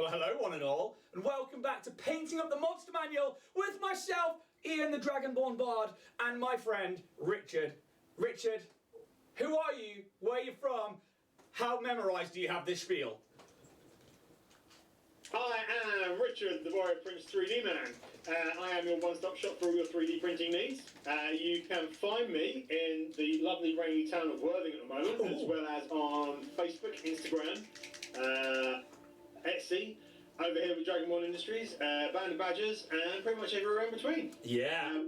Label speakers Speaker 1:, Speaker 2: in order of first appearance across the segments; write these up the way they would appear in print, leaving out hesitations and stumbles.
Speaker 1: Well, hello one and all, and welcome back to Painting Up the Monster Manual with myself, Ian the Dragonborn Bard, and my friend, Richard. Richard, who are you? Where are you from? How memorised do you have this spiel?
Speaker 2: I am Richard, the Warrior Prince 3D Man. I am your one-stop shop for all your 3D printing needs. You can find me in the lovely rainy town of Worthing at the moment, as well as on Facebook, Instagram, Etsy, over here with Dragonborn Industries, Band of Badgers, and pretty much everywhere in between.
Speaker 1: Yeah.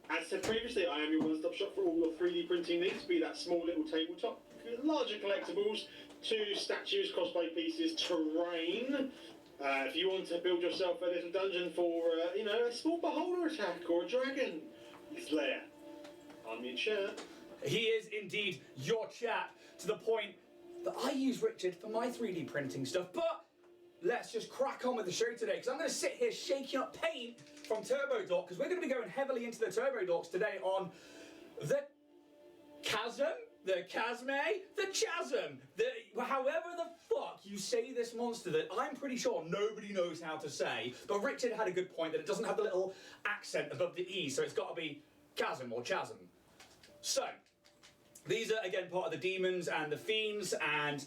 Speaker 2: As said previously, I am your one-stop shop for all your 3D printing needs, be that small little tabletop, larger collectibles, to statues, cosplay pieces, terrain. If you want to build yourself a little dungeon for, a small beholder attack or a dragon, it's there. I'm your chap.
Speaker 1: He is indeed your chap, to the point that I use Richard for my 3D printing stuff, but let's just crack on with the show today, because I'm going to sit here shaking up paint from Turbo Dork, because we're going to be going heavily into the Turbo Dorks today on the Chasme, the Chasme, the Chasme, however the fuck you say this monster that I'm pretty sure nobody knows how to say, but Richard had a good point that it doesn't have the little accent above the E, so it's got to be Chasme or Chasm. So, these are again part of the demons and the fiends, and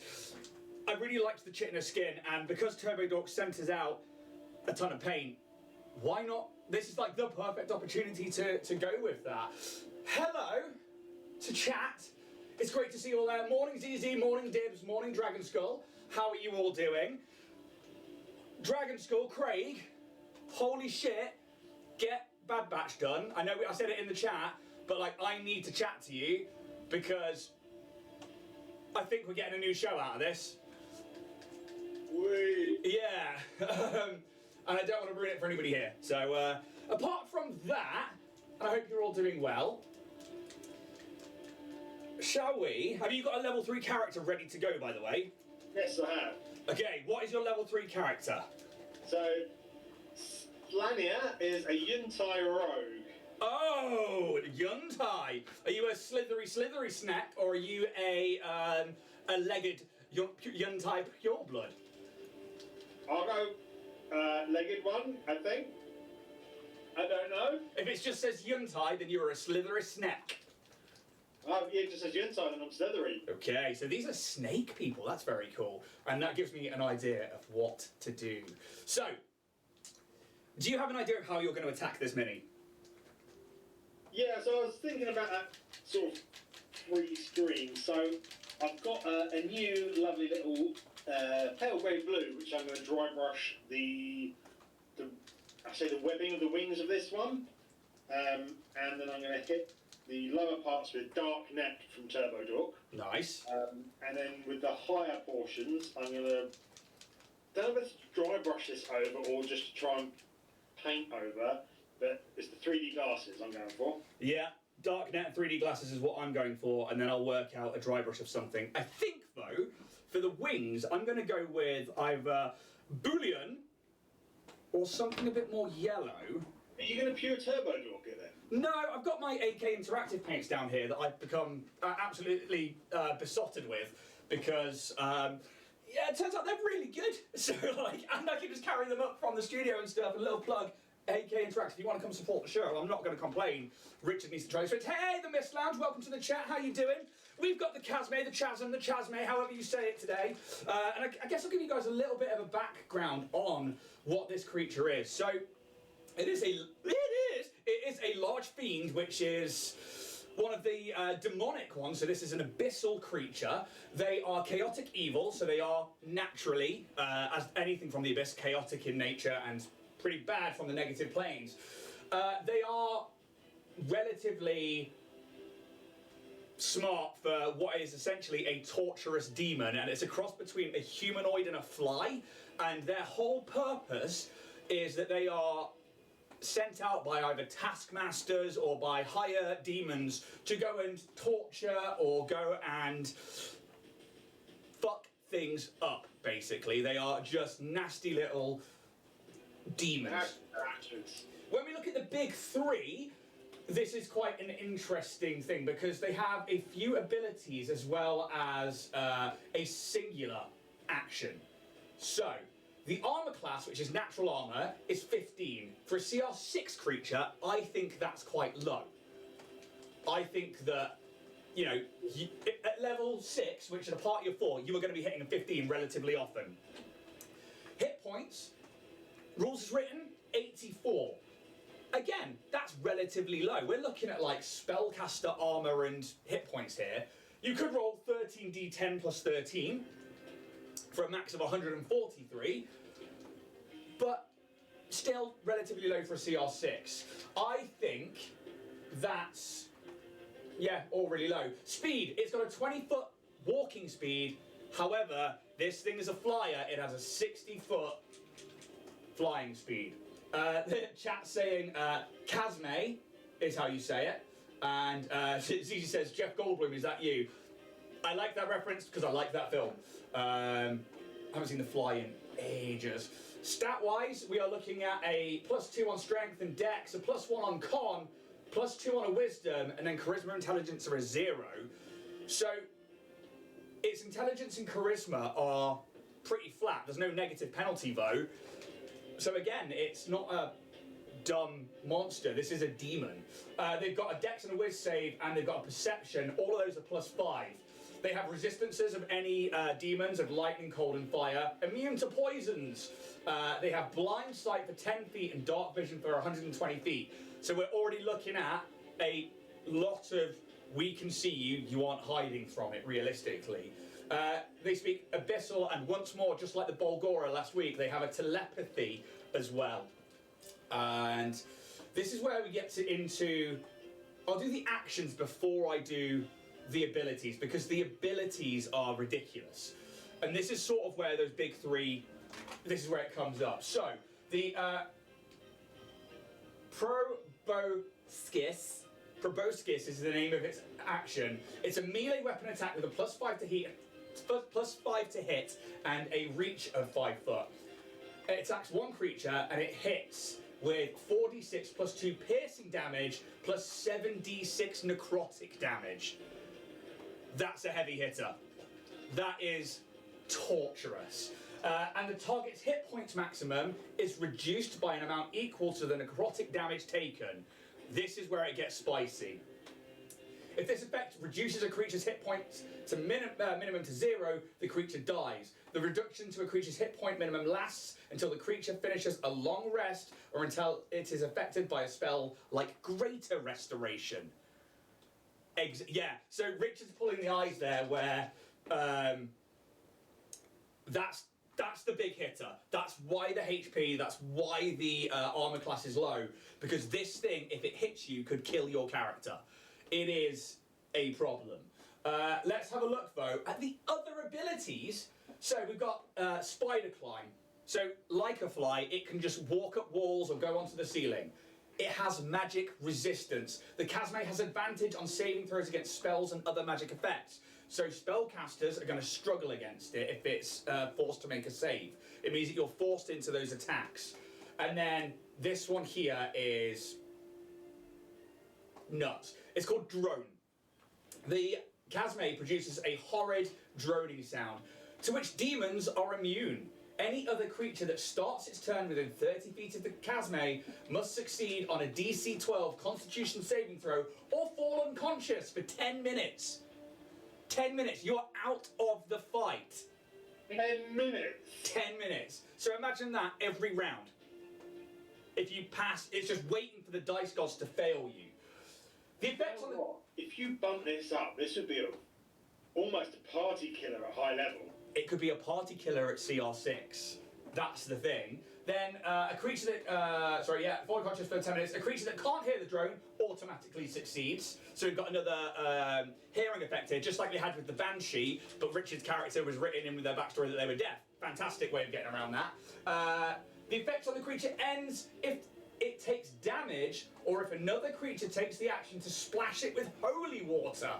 Speaker 1: I really liked the chitinous skin, and because Turbo Dork centres out a ton of paint, why not? This is like the perfect opportunity to go with that. Hello to chat. It's great to see you all there. Morning ZZ, morning Dibs, morning Dragon Skull. How are you all doing? Dragon Skull, Craig, holy shit, get Bad Batch done. I know I said it in the chat, but like I need to chat to you because I think we're getting a new show out of this.
Speaker 2: Wait.
Speaker 1: Yeah, and I don't want to ruin it for anybody here. So apart from that, and I hope you're all doing well, shall we? Have you got a level 3 character ready to go, by the way?
Speaker 2: Yes, I have.
Speaker 1: Okay, what is your level 3 character?
Speaker 2: So, Slania is a Yuntai rogue.
Speaker 1: Oh, Yuntai. Are you a slithery snack, or are you a legged Yuntai pureblood?
Speaker 2: I'll go legged one, I think. I don't know.
Speaker 1: If it just says Yuntai, then you're a slithery snack.
Speaker 2: Oh, yeah, it just says Yuntai and I'm slithery.
Speaker 1: Okay, so these are snake people. That's very cool. And that gives me an idea of what to do. So, do you have an idea of how you're going to attack this mini?
Speaker 2: Yeah, so I was thinking about that sort of free stream. So, I've got a new lovely little pale grey blue, which I'm going to dry brush the webbing of the wings of this one. And then I'm going to hit the lower parts with dark net from Turbo Dork.
Speaker 1: Nice.
Speaker 2: And then with the higher portions, I'm going to, don't know if to dry brush this over or just to try and paint over, but it's the 3D glasses I'm going for.
Speaker 1: Yeah, dark net and 3D glasses is what I'm going for, and then I'll work out a dry brush of something. I think, though, for the wings, I'm going to go with either Boolean or something a bit more yellow.
Speaker 2: Are you going to pure Turbo Dork it then?
Speaker 1: No, I've got my AK Interactive paints down here that I've become absolutely besotted with because, it turns out they're really good. So, and I can just carry them up from the studio and stuff. A little plug, AK Interactive. If you want to come support the show, I'm not going to complain. Richard needs to try this. Hey, the Mist Lounge, welcome to the chat. How you doing? We've got the Chasme, the Chasme, however you say it today. And I guess I'll give you guys a little bit of a background on what this creature is. So, It is a large fiend, which is one of the demonic ones. So this is an abyssal creature. They are chaotic evil, so they are naturally, as anything from the abyss, chaotic in nature and pretty bad from the negative planes. They are relatively smart for what is essentially a torturous demon, and it's a cross between a humanoid and a fly, and their whole purpose is that they are sent out by either taskmasters or by higher demons to go and torture or go and fuck things up, basically. They are just nasty little demons. When we look at the big three, this is quite an interesting thing because they have a few abilities as well as a singular action. So, The armor class, which is natural armor, is 15. For a CR6 creature, I think that's quite low. I think that, you know, at level 6, which is a party of 4, you are going to be hitting a 15 relatively often. Hit points, rules as written, 84. Again, that's relatively low. We're looking at like spellcaster armor and hit points here. You could roll 13d10 plus 13 for a max of 143, but still relatively low for a CR6. I think that's, yeah, all really low. Speed, it's got a 20-foot walking speed. However, this thing is a flyer. It has a 60-foot flying speed. The chat saying Chasme is how you say it. And Zizi says, Jeff Goldblum, is that you? I like that reference because I like that film. I haven't seen The Fly in ages. Stat-wise, we are looking at a +2 on strength and dex, a +1 on con, +2 on a wisdom, and then charisma and intelligence are a 0. So its intelligence and charisma are pretty flat. There's no negative penalty though. So again, it's not a dumb monster. This is a demon. They've got a dex and a whiz save, and they've got a perception. All of those are +5. They have resistances of any demons of lightning, cold, and fire. Immune to poisons. They have blind sight for 10 feet and dark vision for 120 feet. So we're already looking at a lot of we can see you, you aren't hiding from it, realistically. They speak abyssal, and once more, just like the Barlgura last week, they have a telepathy as well. And this is where we get into... I'll do the actions before I do the abilities, because the abilities are ridiculous. And this is sort of where those big three, this is where it comes up. So, the Proboscis is the name of its action. It's a melee weapon attack with a +5 to hit, +5 to hit, and a reach of 5 foot. It attacks one creature and it hits with 4d6 +2 piercing damage plus 7d6 necrotic damage. That's a heavy hitter. That is torturous. And the target's hit points maximum is reduced by an amount equal to the necrotic damage taken. This is where it gets spicy. If this effect reduces a creature's hit points to minimum to 0, the creature dies. The reduction to a creature's hit point minimum lasts until the creature finishes a long rest or until it is affected by a spell like Greater Restoration. Yeah, so Richard's pulling the eyes there where that's the big hitter. That's why the HP, that's why the armor class is low. Because this thing, if it hits you, could kill your character. It is a problem. Let's have a look, though, at the other abilities. So we've got Spider Climb. So, like a fly, it can just walk up walls or go onto the ceiling. It has magic resistance. The Chasme has advantage on saving throws against spells and other magic effects. So spellcasters are going to struggle against it if it's forced to make a save. It means that you're forced into those attacks. And then this one here is nuts. It's called Drone. The Chasme produces a horrid droning sound to which demons are immune. Any other creature that starts its turn within 30 feet of the Chasme must succeed on a DC 12 Constitution saving throw or fall unconscious for 10 minutes. 10 minutes. You're out of the fight.
Speaker 2: 10 minutes?
Speaker 1: 10 minutes. So imagine that every round. If you pass, it's just waiting for the dice gods to fail you. The effects on the...
Speaker 2: If you bump this up, this would be almost a party killer at high level.
Speaker 1: It could be a party killer at CR6. That's the thing. Then a creature that, fall unconscious for 10 minutes. A creature that can't hear the drone automatically succeeds. So we've got another hearing effect here, just like we had with the Banshee, but Richard's character was written in with their backstory that they were deaf. Fantastic way of getting around that. The effect on the creature ends if it takes damage, or if another creature takes the action to splash it with holy water.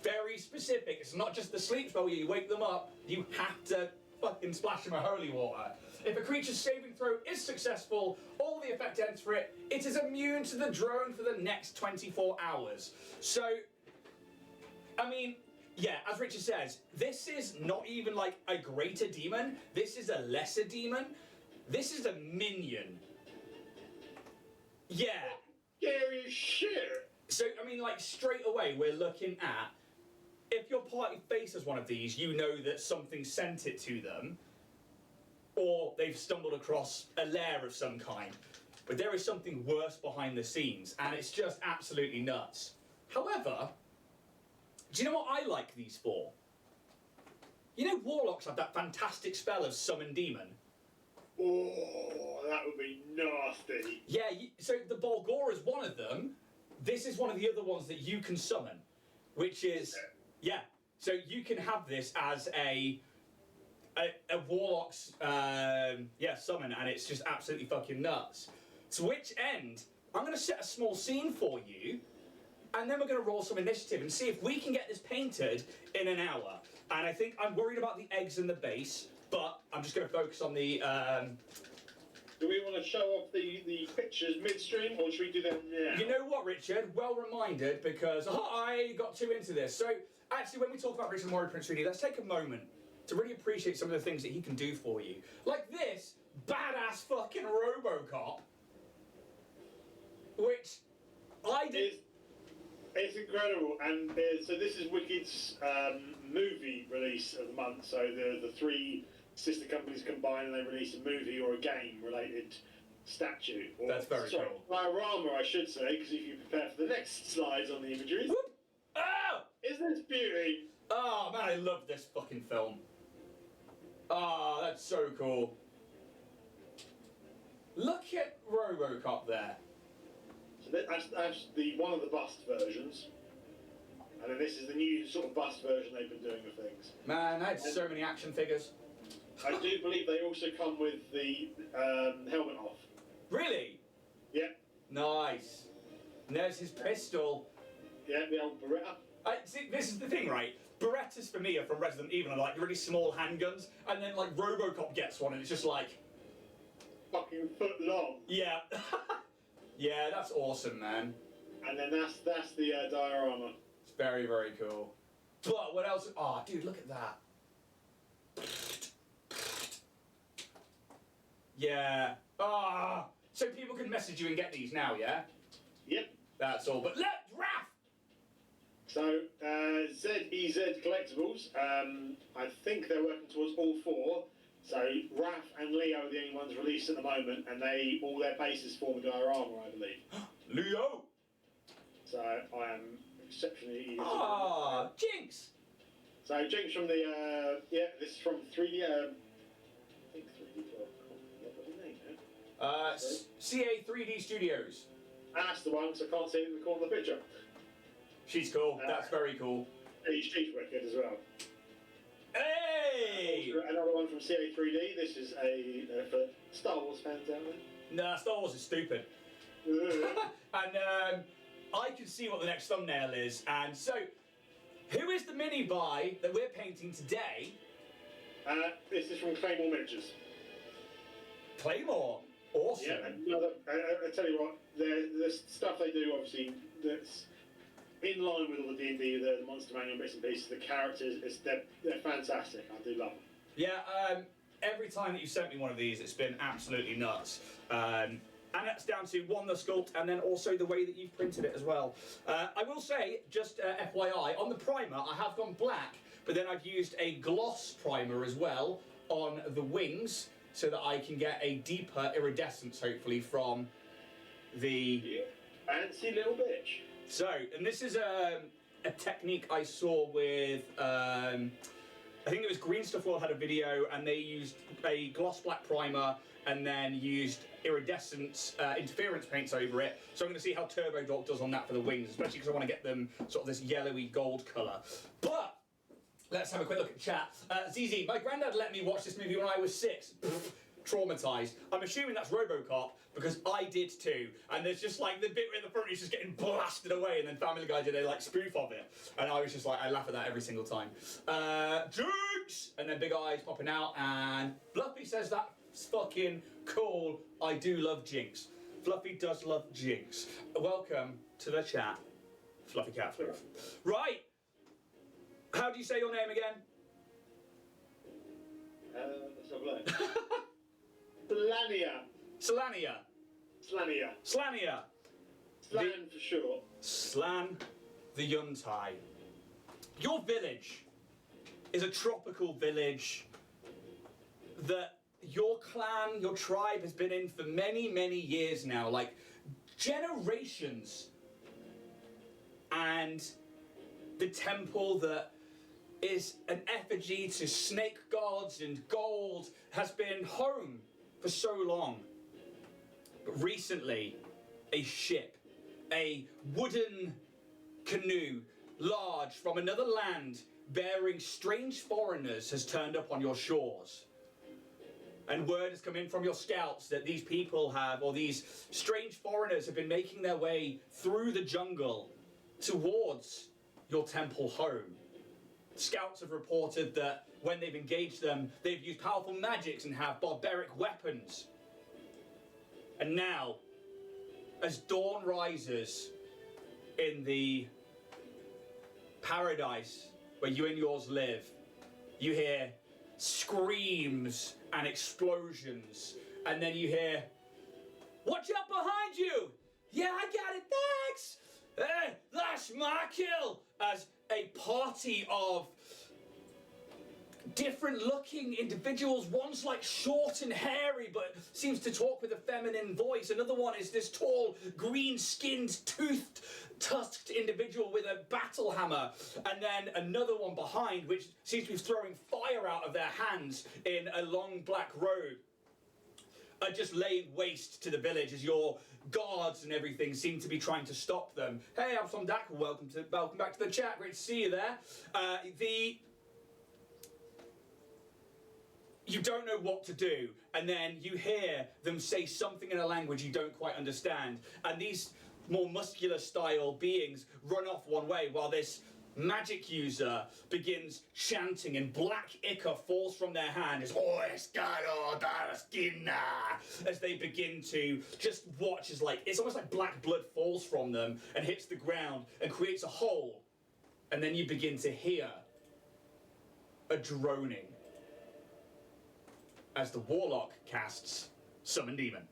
Speaker 1: Very specific. It's not just the sleep spell where you wake them up. You have to fucking splash them with holy water. If a creature's saving throw is successful, all the effect ends for it. It is immune to the drone for the next 24 hours. So, I mean, Yeah, as Richard says, this is not even like a greater demon. This is a lesser demon. This is a minion. Yeah.
Speaker 2: Scary as shit.
Speaker 1: So, I mean, like, straight away, we're looking at, if your party faces one of these, you know that something sent it to them, or they've stumbled across a lair of some kind. But there is something worse behind the scenes, and it's just absolutely nuts. However, do you know what I like these for? You know Warlocks have that fantastic spell of Summon Demon?
Speaker 2: Oh, that would be nasty.
Speaker 1: Yeah, so the Barlgura is one of them. This is one of the other ones that you can summon, which is, yeah. So you can have this as a Warlock's, summon, and it's just absolutely fucking nuts. To which end, I'm going to set a small scene for you, and then we're going to roll some initiative and see if we can get this painted in an hour. And I think I'm worried about the eggs and the base, but I'm just going to focus on the...
Speaker 2: Do we want to show off the pictures midstream, or should we do them now?
Speaker 1: You know what, Richard? Well reminded, because I got too into this. So, actually, when we talk about Richard Mori Prince 3D, let's take a moment to really appreciate some of the things that he can do for you. Like this badass fucking Robocop, which I did...
Speaker 2: It's incredible, and so this is Wicked's movie release of the month, so the three sister companies combine and they release a movie or a game-related statue. Or,
Speaker 1: That's very cool.
Speaker 2: Diorama, I should say, because if you prepare for the next slides on the imagery.
Speaker 1: Whoop! Oh!
Speaker 2: Isn't this beauty?
Speaker 1: Oh, man, I love this fucking film. Oh, that's so cool. Look at Robocop there.
Speaker 2: So that's the one of the bust versions. And then this is the new sort of bust version they've been doing of things.
Speaker 1: Man, I had so many action figures.
Speaker 2: I do believe they also come with the helmet off.
Speaker 1: Really?
Speaker 2: Yeah.
Speaker 1: Nice. And there's his pistol.
Speaker 2: Yeah, the old Beretta.
Speaker 1: See, this is the thing, right? Berettas for me are from Resident Evil, are like really small handguns, and then like Robocop gets one, and it's just like
Speaker 2: fucking foot long.
Speaker 1: Yeah. Yeah, that's awesome, man.
Speaker 2: And then that's the diorama.
Speaker 1: It's very, very cool. But what else? Oh, dude, look at that. Yeah. Ah. So people can message you and get these now, yeah?
Speaker 2: Yep.
Speaker 1: That's all. But look, Raph!
Speaker 2: So, ZEZ Collectibles, I think they're working towards all four. So, Raph and Leo are the only ones released at the moment, and all their bases form a diorama, I believe.
Speaker 1: Leo!
Speaker 2: So, I am exceptionally eager.
Speaker 1: Ah, Jinx!
Speaker 2: So, Jinx from the, this is from 3D, I think 3D, what was the name now?
Speaker 1: CA 3D Studios.
Speaker 2: That's the one, so I can't see it in the corner of the picture.
Speaker 1: She's cool. That's very cool.
Speaker 2: She's wicked as well.
Speaker 1: Hey!
Speaker 2: Another one from CA3D. This is for Star Wars fans out there.
Speaker 1: Nah, Star Wars is stupid. And I can see what the next thumbnail is. And so, who is the mini buy that we're painting today?
Speaker 2: This is from Claymore Miniatures.
Speaker 1: Claymore. Awesome.
Speaker 2: Yeah, I tell you what, the stuff they do, obviously, that's in line with all the D&D, the Monster Manual bits and pieces, the characters, they're fantastic. I do love them.
Speaker 1: Yeah, every time that you sent me one of these, it's been absolutely nuts. And that's down to, one, the sculpt, and then also the way that you've printed it as well. I will say, just FYI, on the primer, I have gone black, but then I've used a gloss primer as well on the wings, so that I can get a deeper iridescence, hopefully, from the...
Speaker 2: Yeah. Fancy little bitch.
Speaker 1: So, and this is a technique I saw with, I think it was Green Stuff World had a video, and they used a gloss black primer and then used iridescent interference paints over it. So I'm going to see how Turbo Dog does on that for the wings, especially because I want to get them sort of this yellowy gold colour. But let's have a quick look at chat. ZZ, my granddad let me watch this movie when I was 6. Traumatised. I'm assuming that's Robocop, because I did too. And there's just like the bit where the front is just getting blasted away, and then Family Guy did a like spoof of it. And I was just like, I laugh at that every single time. Jinx! And then Big Eyes popping out, and Fluffy says that's fucking cool. I do love Jinx. Fluffy does love Jinx. Welcome to the chat, Fluffy Cat Fluff. Right. How do you say your name again?
Speaker 2: Let's have a look. Slania.
Speaker 1: Slania.
Speaker 2: Slania.
Speaker 1: Slania.
Speaker 2: Slan for short.
Speaker 1: Slan the Yuntai. Your village is a tropical village that your clan, your tribe has been in for many, many years now, like generations. And the temple that is an effigy to snake gods and gold has been home for so long. But recently, a ship, a wooden canoe, large, from another land, bearing strange foreigners, has turned up on your shores. And word has come in from your scouts that these people have, or these strange foreigners have been making their way through the jungle towards your temple home. Scouts have reported that when they've engaged them, they've used powerful magics and have barbaric weapons. And now, as dawn rises in the paradise where you and yours live, you hear screams and explosions, and then you hear, "Watch out behind you! Yeah, I got it, thanks! That's my kill!" As a party of different looking individuals, one's like short and hairy but seems to talk with a feminine voice, another one is this tall, green-skinned, tusked individual with a battle hammer, and then another one behind which seems to be throwing fire out of their hands in a long black robe, are just laying waste to the village as your guards and everything seem to be trying to stop them. Hey, I'm Tom Dackle, welcome back to the chat, great to see you there. You don't know what to do, and then you hear them say something in a language you don't quite understand, and these more muscular style beings run off one way while this magic user begins chanting, and black ichor falls from their hand as as they begin to just watch as like it's almost like black blood falls from them and hits the ground and creates a hole, and then you begin to hear a droning as the warlock casts Summon Demon.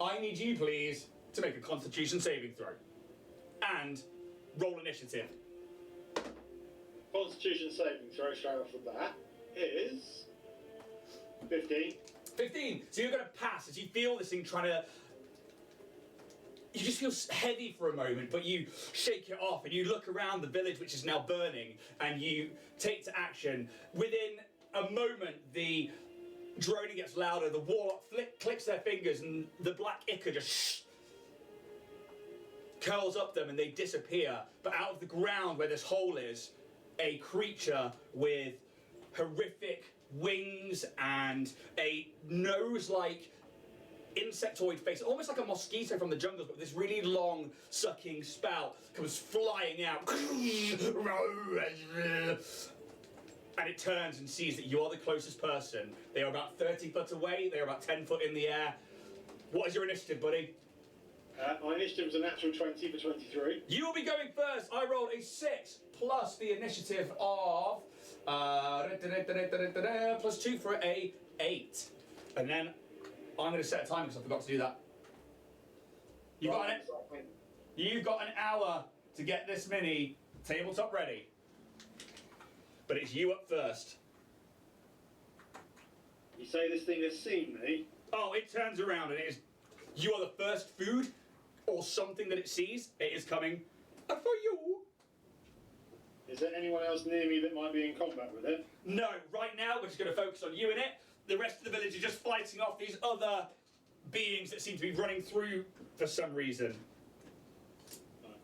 Speaker 1: I need you, please, to make a Constitution saving throw. And roll initiative.
Speaker 2: Constitution saving throw straight off the bat is 15.
Speaker 1: 15. So you're going to pass as you feel this thing trying to... You just feel heavy for a moment, but you shake it off and you look around the village, which is now burning, and you take to action. Within a moment, the droning gets louder, the warlock clicks their fingers, and the black ichor just curls up them and they disappear. But out of the ground where this hole is, a creature with horrific wings and a nose-like insectoid face, almost like a mosquito from the jungles, but with this really long sucking spout comes flying out. And it turns and sees that you are the closest person. They are about 30 foot away, they are about 10 foot in the air. What is your initiative, buddy?
Speaker 2: My initiative was a natural 20 for 23.
Speaker 1: You will be going first. I rolled a 6 plus the initiative of plus 2 for a 8. And then I'm going to set a timer because I forgot to do that. You've got an hour to get this mini tabletop ready. But it's you up first.
Speaker 2: You say this thing has seen me?
Speaker 1: Oh, it turns around and it is... You are the first food or something that it sees. It is coming for you.
Speaker 2: Is there anyone else near me that might be in combat with it?
Speaker 1: No, right now we're just going to focus on you and it. The rest of the village are just fighting off these other beings that seem to be running through for some reason.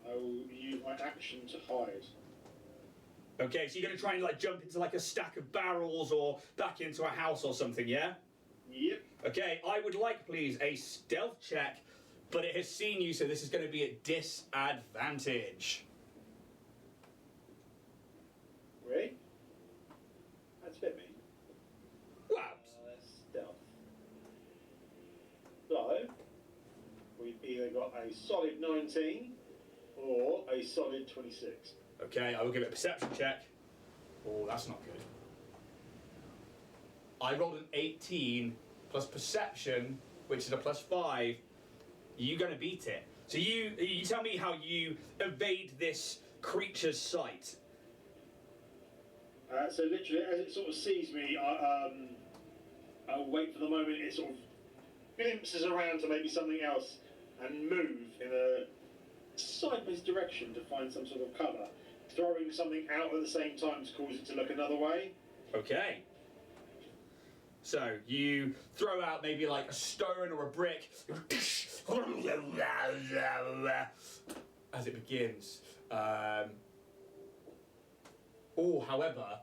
Speaker 2: I will use my action to hide.
Speaker 1: Okay, so you're going to try and like jump into like a stack of barrels or back into a house or something, yeah?
Speaker 2: Yep.
Speaker 1: Okay, I would like, please, a stealth check, but it has seen you, so this is going to be at disadvantage.
Speaker 2: Really? That's a bit mean.
Speaker 1: Wow.
Speaker 2: Stealth. So, we've either got a solid 19 or a solid 26.
Speaker 1: Okay, I will give it a perception check. Oh, that's not good. I rolled an 18 plus perception, which is a +5. You're going to beat it. So you tell me how you evade this creature's sight.
Speaker 2: So literally, as it sort of sees me, I'll wait for the moment it sort of glimpses around to maybe something else and move in a sideways direction to find some sort of cover, throwing something out at the same time to cause it to look another way.
Speaker 1: Okay. So you throw out maybe like a stone or a brick as it begins. However,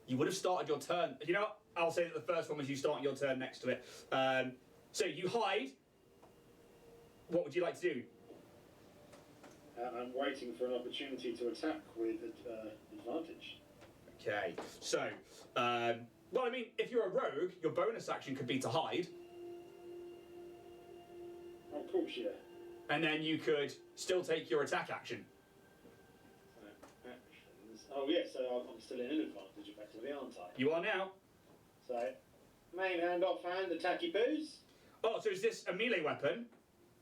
Speaker 1: you would have started your turn. You know what? I'll say that the first one was you starting your turn next to it. So you hide. What would you like to do?
Speaker 2: I'm waiting for an opportunity to attack with advantage.
Speaker 1: Okay. So, well, I mean, if you're a rogue, your bonus action could be to hide.
Speaker 2: Oh, of course, yeah.
Speaker 1: And then you could still take your attack action.
Speaker 2: Actions. Oh, yeah, so I'm still in an advantage, effectively, aren't I?
Speaker 1: You are now.
Speaker 2: So, main hand, offhand, attacky poos.
Speaker 1: Oh, so is this a melee weapon?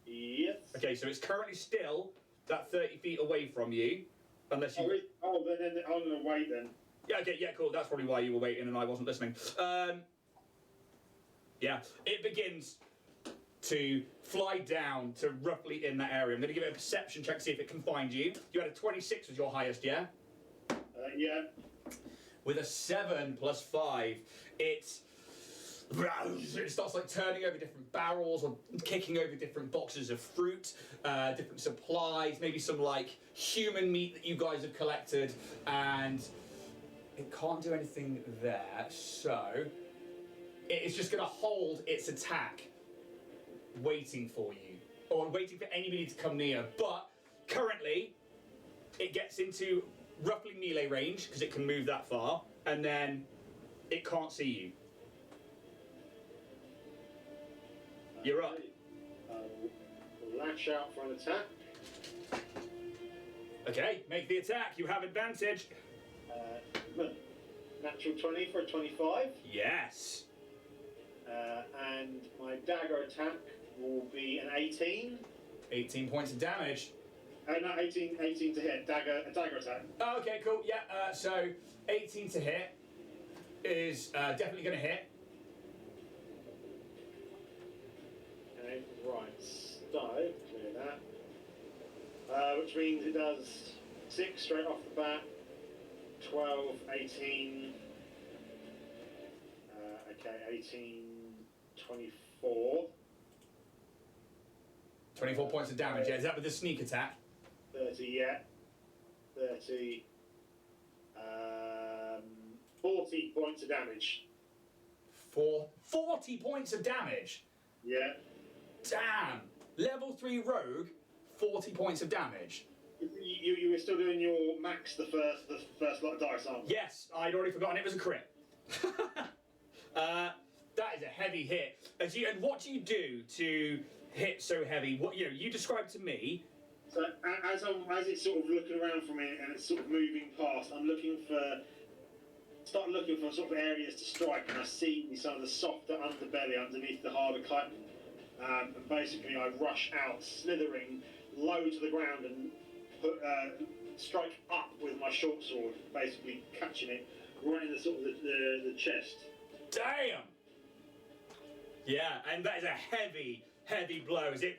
Speaker 2: Yes.
Speaker 1: Okay, so it's currently still that 30 feet away from you, unless you...
Speaker 2: Then I'm going to wait then.
Speaker 1: Yeah, okay, yeah, cool. That's probably why you were waiting and I wasn't listening. Yeah, it begins to fly down to roughly in that area. I'm going to give it a perception check to see if it can find you. You had a 26 was your highest, yeah?
Speaker 2: Yeah.
Speaker 1: With a 7 plus 5, it starts like turning over different barrels or kicking over different boxes of fruit, different supplies, maybe some like human meat that you guys have collected, and it can't do anything there, so it is just going to hold its attack waiting for you, or waiting for anybody to come near. But currently it gets into roughly melee range because it can move that far, and then it can't see you. You're up.
Speaker 2: I'll lash out for an attack.
Speaker 1: Okay, make the attack. You have advantage.
Speaker 2: Natural 20 for a 25.
Speaker 1: Yes.
Speaker 2: And my dagger attack will be an 18.
Speaker 1: 18 points of damage.
Speaker 2: No, 18 to hit. A dagger attack.
Speaker 1: Oh, okay, cool. Yeah, so 18 to hit is definitely going to hit.
Speaker 2: Okay, right. So, clear that. Which means it does 6 straight off the bat. 12, 18. Okay, 18, 24.
Speaker 1: 24 points of damage, yeah. Is that with the sneak attack?
Speaker 2: 30, yeah. 30. 40 points of damage.
Speaker 1: 40 points of damage?
Speaker 2: Yeah.
Speaker 1: Damn! Level 3 rogue, 40 points of damage.
Speaker 2: You were still doing your max the first lot of dice, aren't you?
Speaker 1: Yes, I'd already forgotten it was a crit. That is a heavy hit. And what do you do to hit so heavy? What you described to me.
Speaker 2: So as it's sort of looking around for me and it's sort of moving past, start looking for sort of areas to strike, and I see some of the softer underbelly underneath the harder chitin. And basically I rush out, slithering low to the ground and strike up with my short sword, basically catching it right in the sort of the chest.
Speaker 1: Damn! Yeah, and that is a heavy, heavy blow as it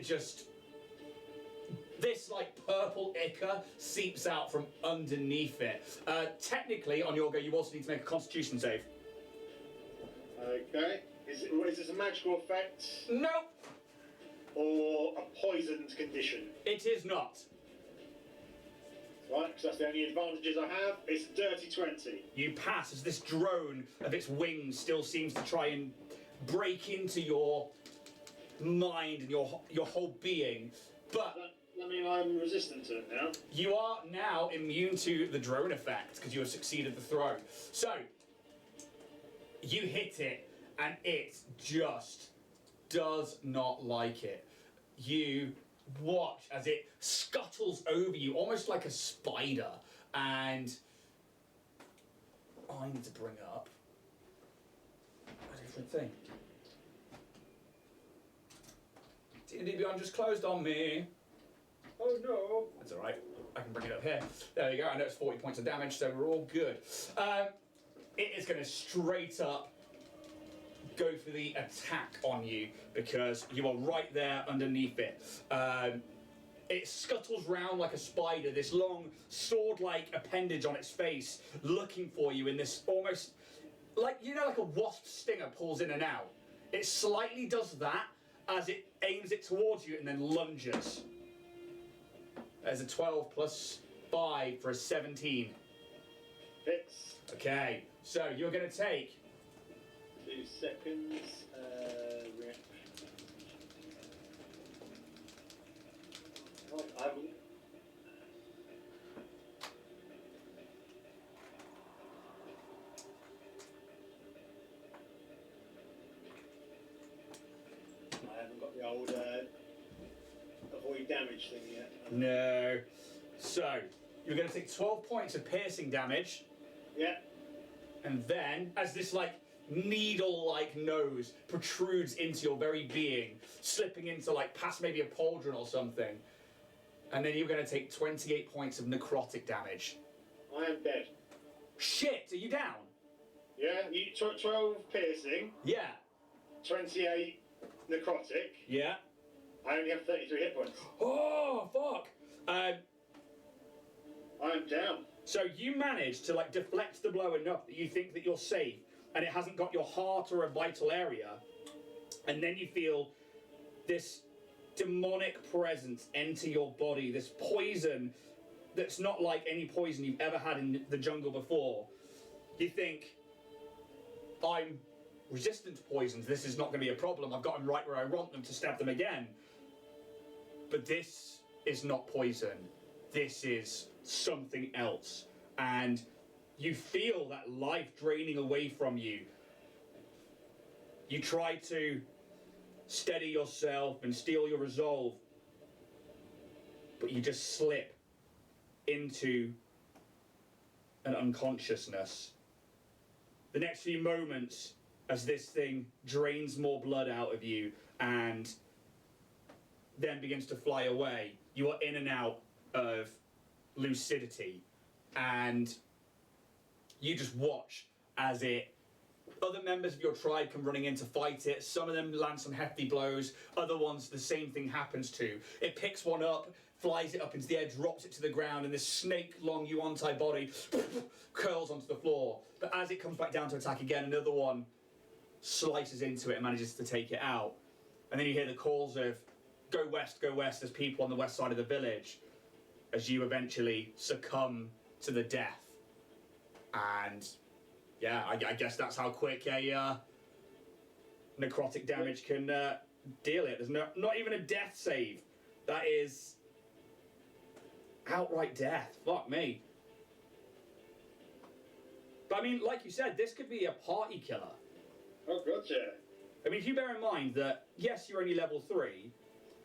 Speaker 1: just this like purple ichor seeps out from underneath it. Technically, on your go, you also need to make a Constitution save.
Speaker 2: Okay. Is this a magical effect?
Speaker 1: Nope.
Speaker 2: Or a poisoned condition?
Speaker 1: It is not.
Speaker 2: Right, because that's the only advantages I have. It's a dirty 20.
Speaker 1: You pass as this drone of its wings still seems to try and break into your mind and your whole being, but
Speaker 2: I mean, I'm resistant to it now.
Speaker 1: you are now immune to the drone effect because you have succeeded the throw. So you hit it, and it just does not like it. you watch as it scuttles over you, almost like a spider. And I need to bring up a different thing. D&D Beyond just closed on me.
Speaker 2: Oh no.
Speaker 1: That's alright. I can bring it up here. There you go. I know it's 40 points of damage, so we're all good. It is going to straight up go for the attack on you because you are right there underneath it. It scuttles round like a spider, this long sword-like appendage on its face, looking for you in this almost, like, you know, like a wasp stinger pulls in and out. It slightly does that as it aims it towards you and then lunges. There's a 12 plus 5 for a 17.
Speaker 2: Hits.
Speaker 1: Okay, so you're going to take
Speaker 2: 2 seconds. Reaction. Oh, I haven't. I haven't got the old avoid damage thing yet.
Speaker 1: No. So, you're going to take 12 points of piercing damage.
Speaker 2: Yeah.
Speaker 1: And then, as this, like, needle-like nose protrudes into your very being, slipping into, like, past maybe a pauldron or something. And then you're going to take 28 points of necrotic damage.
Speaker 2: I am dead.
Speaker 1: Shit, are you down?
Speaker 2: Yeah, 12 piercing,
Speaker 1: Yeah.
Speaker 2: 28 necrotic.
Speaker 1: Yeah.
Speaker 2: I only have 33 hit points.
Speaker 1: Oh, fuck.
Speaker 2: I am down.
Speaker 1: So you manage to, like, deflect the blow enough that you think that you're safe, and it hasn't got your heart or a vital area. And then you feel this demonic presence enter your body, this poison that's not like any poison you've ever had in the jungle before. You think, I'm resistant to poisons, this is not going to be a problem, I've got them right where I want them to stab them again. But this is not poison, this is something else. And you feel that life draining away from you. You try to steady yourself and steel your resolve, but you just slip into an unconsciousness. The next few moments, as this thing drains more blood out of you and then begins to fly away, you are in and out of lucidity, and you just watch as other members of your tribe come running in to fight it. Some of them land some hefty blows, other ones the same thing happens to. It picks one up, flies it up into the air, drops it to the ground, and this snake-long Yuan-Tai body curls onto the floor. But as it comes back down to attack again, another one slices into it and manages to take it out. And then you hear the calls of, go west, there's people on the west side of the village, as you eventually succumb to the death. And yeah, I guess that's how quick a necrotic damage can deal it. There's not even a death save. That is outright death. Fuck me. But I mean, like you said, this could be a party killer.
Speaker 2: Oh, gotcha.
Speaker 1: I mean, if you bear in mind that, yes, you're only level 3,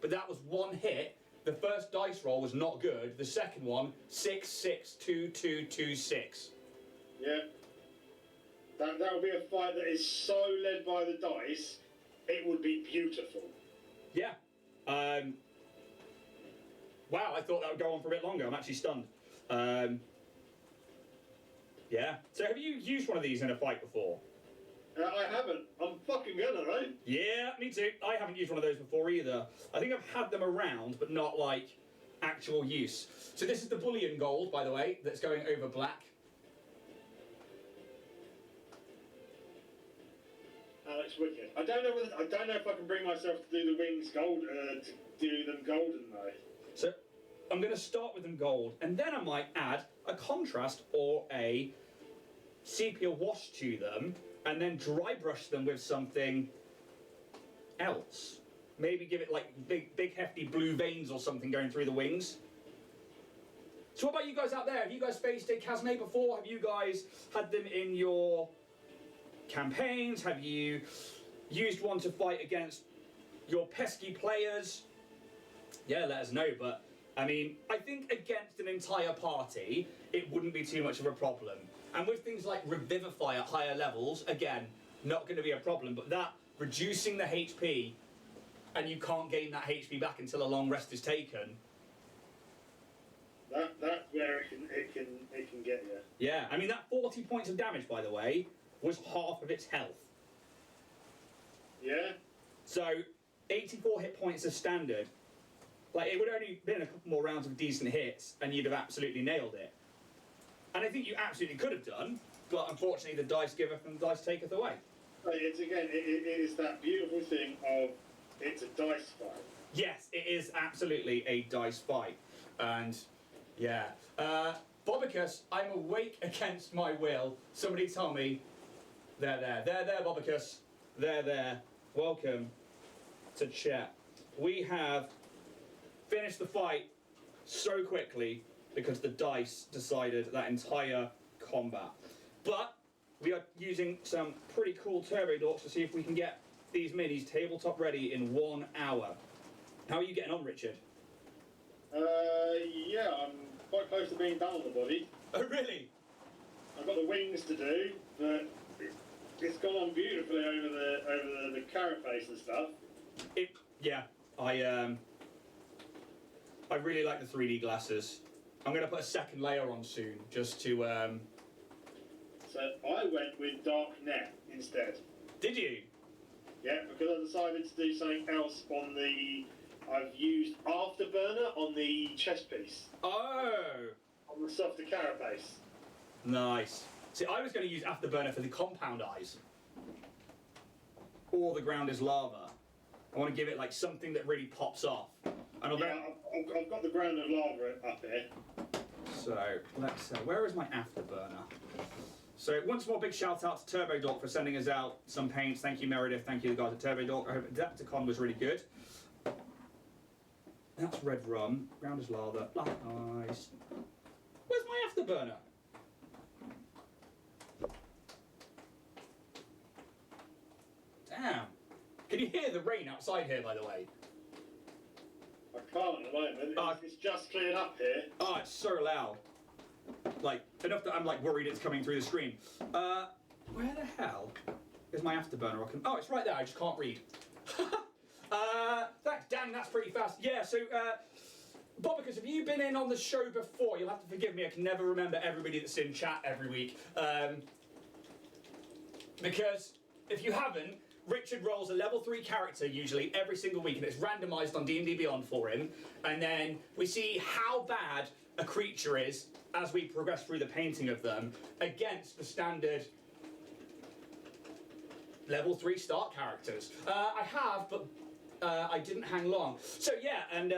Speaker 1: but that was one hit. The first dice roll was not good. The second one, 6, 6, 2, 2, 2, 6.
Speaker 2: Yeah. That would be a fight that is so led by the dice, it would be beautiful.
Speaker 1: Yeah. Wow, I thought that would go on for a bit longer. I'm actually stunned. Yeah. So have you used one of these in a fight before?
Speaker 2: I haven't. I'm fucking gonna, right?
Speaker 1: Yeah, me too. I haven't used one of those before either. I think I've had them around, but not like actual use. So this is the bullion gold, by the way, that's going over black.
Speaker 2: Alex Wicked. I don't know if I can bring myself to do the wings gold, to do them golden though.
Speaker 1: So I'm going to start with them gold, and then I might add a contrast or a sepia wash to them, and then dry brush them with something else. Maybe give it like big hefty blue veins or something going through the wings. So what about you guys out there? Have you guys faced a Chasme before? Have you guys had them in your campaigns? Have you used one to fight against your pesky players? Yeah, let us know. But I mean, I think against an entire party, it wouldn't be too much of a problem. And with things like Revivify at higher levels, again, not going to be a problem. But that reducing the HP, and you can't gain that HP back until a long rest is taken.
Speaker 2: That's where it can get you.
Speaker 1: Yeah, I mean that 40 points of damage, by the way, was half of its health.
Speaker 2: Yeah.
Speaker 1: So 84 hit points as standard. Like, it would only been a couple more rounds of decent hits, and you'd have absolutely nailed it. And I think you absolutely could have done, but unfortunately the dice giveth and the dice taketh away.
Speaker 2: It's again, it is that beautiful thing of it's a dice fight.
Speaker 1: Yes, it is absolutely a dice fight. And, yeah. Bobicus, I'm awake against my will. Somebody tell me. There, Bobicus. There. Welcome to chat. We have finished the fight so quickly because the dice decided that entire combat. But we are using some pretty cool turbo dorks to see if we can get these minis tabletop ready in 1 hour. How are you getting on, Richard?
Speaker 2: Yeah, I'm quite close to being done on the body.
Speaker 1: Oh, really?
Speaker 2: I've got the wings to do, but it's gone on beautifully over the carapace and stuff.
Speaker 1: I really like the 3D glasses. I'm going to put a second layer on soon, just to...
Speaker 2: So I went with Dark Net instead.
Speaker 1: Did you?
Speaker 2: Yeah, because I decided to do something else on the... I've used Afterburner on the chest piece.
Speaker 1: Oh!
Speaker 2: On the softer carapace.
Speaker 1: Nice. See, I was going to use Afterburner for the compound eyes. Or the ground is lava. I want to give it like something that really pops off. And
Speaker 2: yeah, I've got the ground of lava up here.
Speaker 1: So, let's where is my Afterburner? So, once more, big shout out to Turbo Dork for sending us out some paints. Thank you, Meredith. Thank you, the guys at Turbo Dork. I hope Adepticon was really good. That's red rum. Ground is lava. Black eyes. Where's my Afterburner? Damn. Can you hear the rain outside here, by the way?
Speaker 2: I can't at the moment. It's just cleared up here.
Speaker 1: Oh, it's so loud. Like, enough that I'm like worried it's coming through the screen. Where the hell is my Afterburner? Oh, it's right there. I just can't read. Thanks, Dan. That's pretty fast. Yeah. So, Bobicus, have you been in on the show before? You'll have to forgive me. I can never remember everybody that's in chat every week. Because if you haven't, Richard rolls a level 3 character usually every single week, and it's randomised on D&D Beyond for him. And then we see how bad a creature is as we progress through the painting of them against the standard level 3 start characters. I have, but I didn't hang long. So yeah, and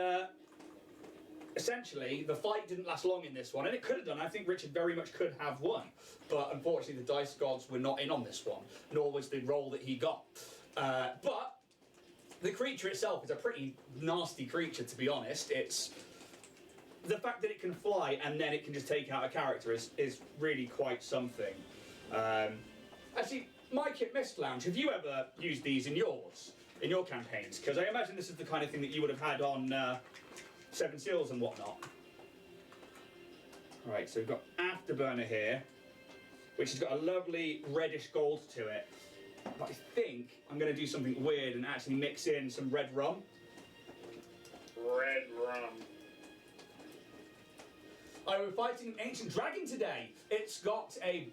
Speaker 1: essentially the fight didn't last long in this one, and it could have done. I think Richard very much could have won, but unfortunately the dice gods were not in on this one, nor was the roll that he got. But the creature itself is a pretty nasty creature, to be honest. It's the fact that it can fly and then it can just take out a character is really quite something. Actually, Mike at Mist Lounge, have you ever used these in your campaigns? Because I imagine this is the kind of thing that you would have had on Seven Seals and whatnot. Right, so we've got Afterburner here, which has got a lovely reddish gold to it. But I think I'm going to do something weird and actually mix in some red rum.
Speaker 2: Red rum.
Speaker 1: We're fighting an ancient dragon today. It's got a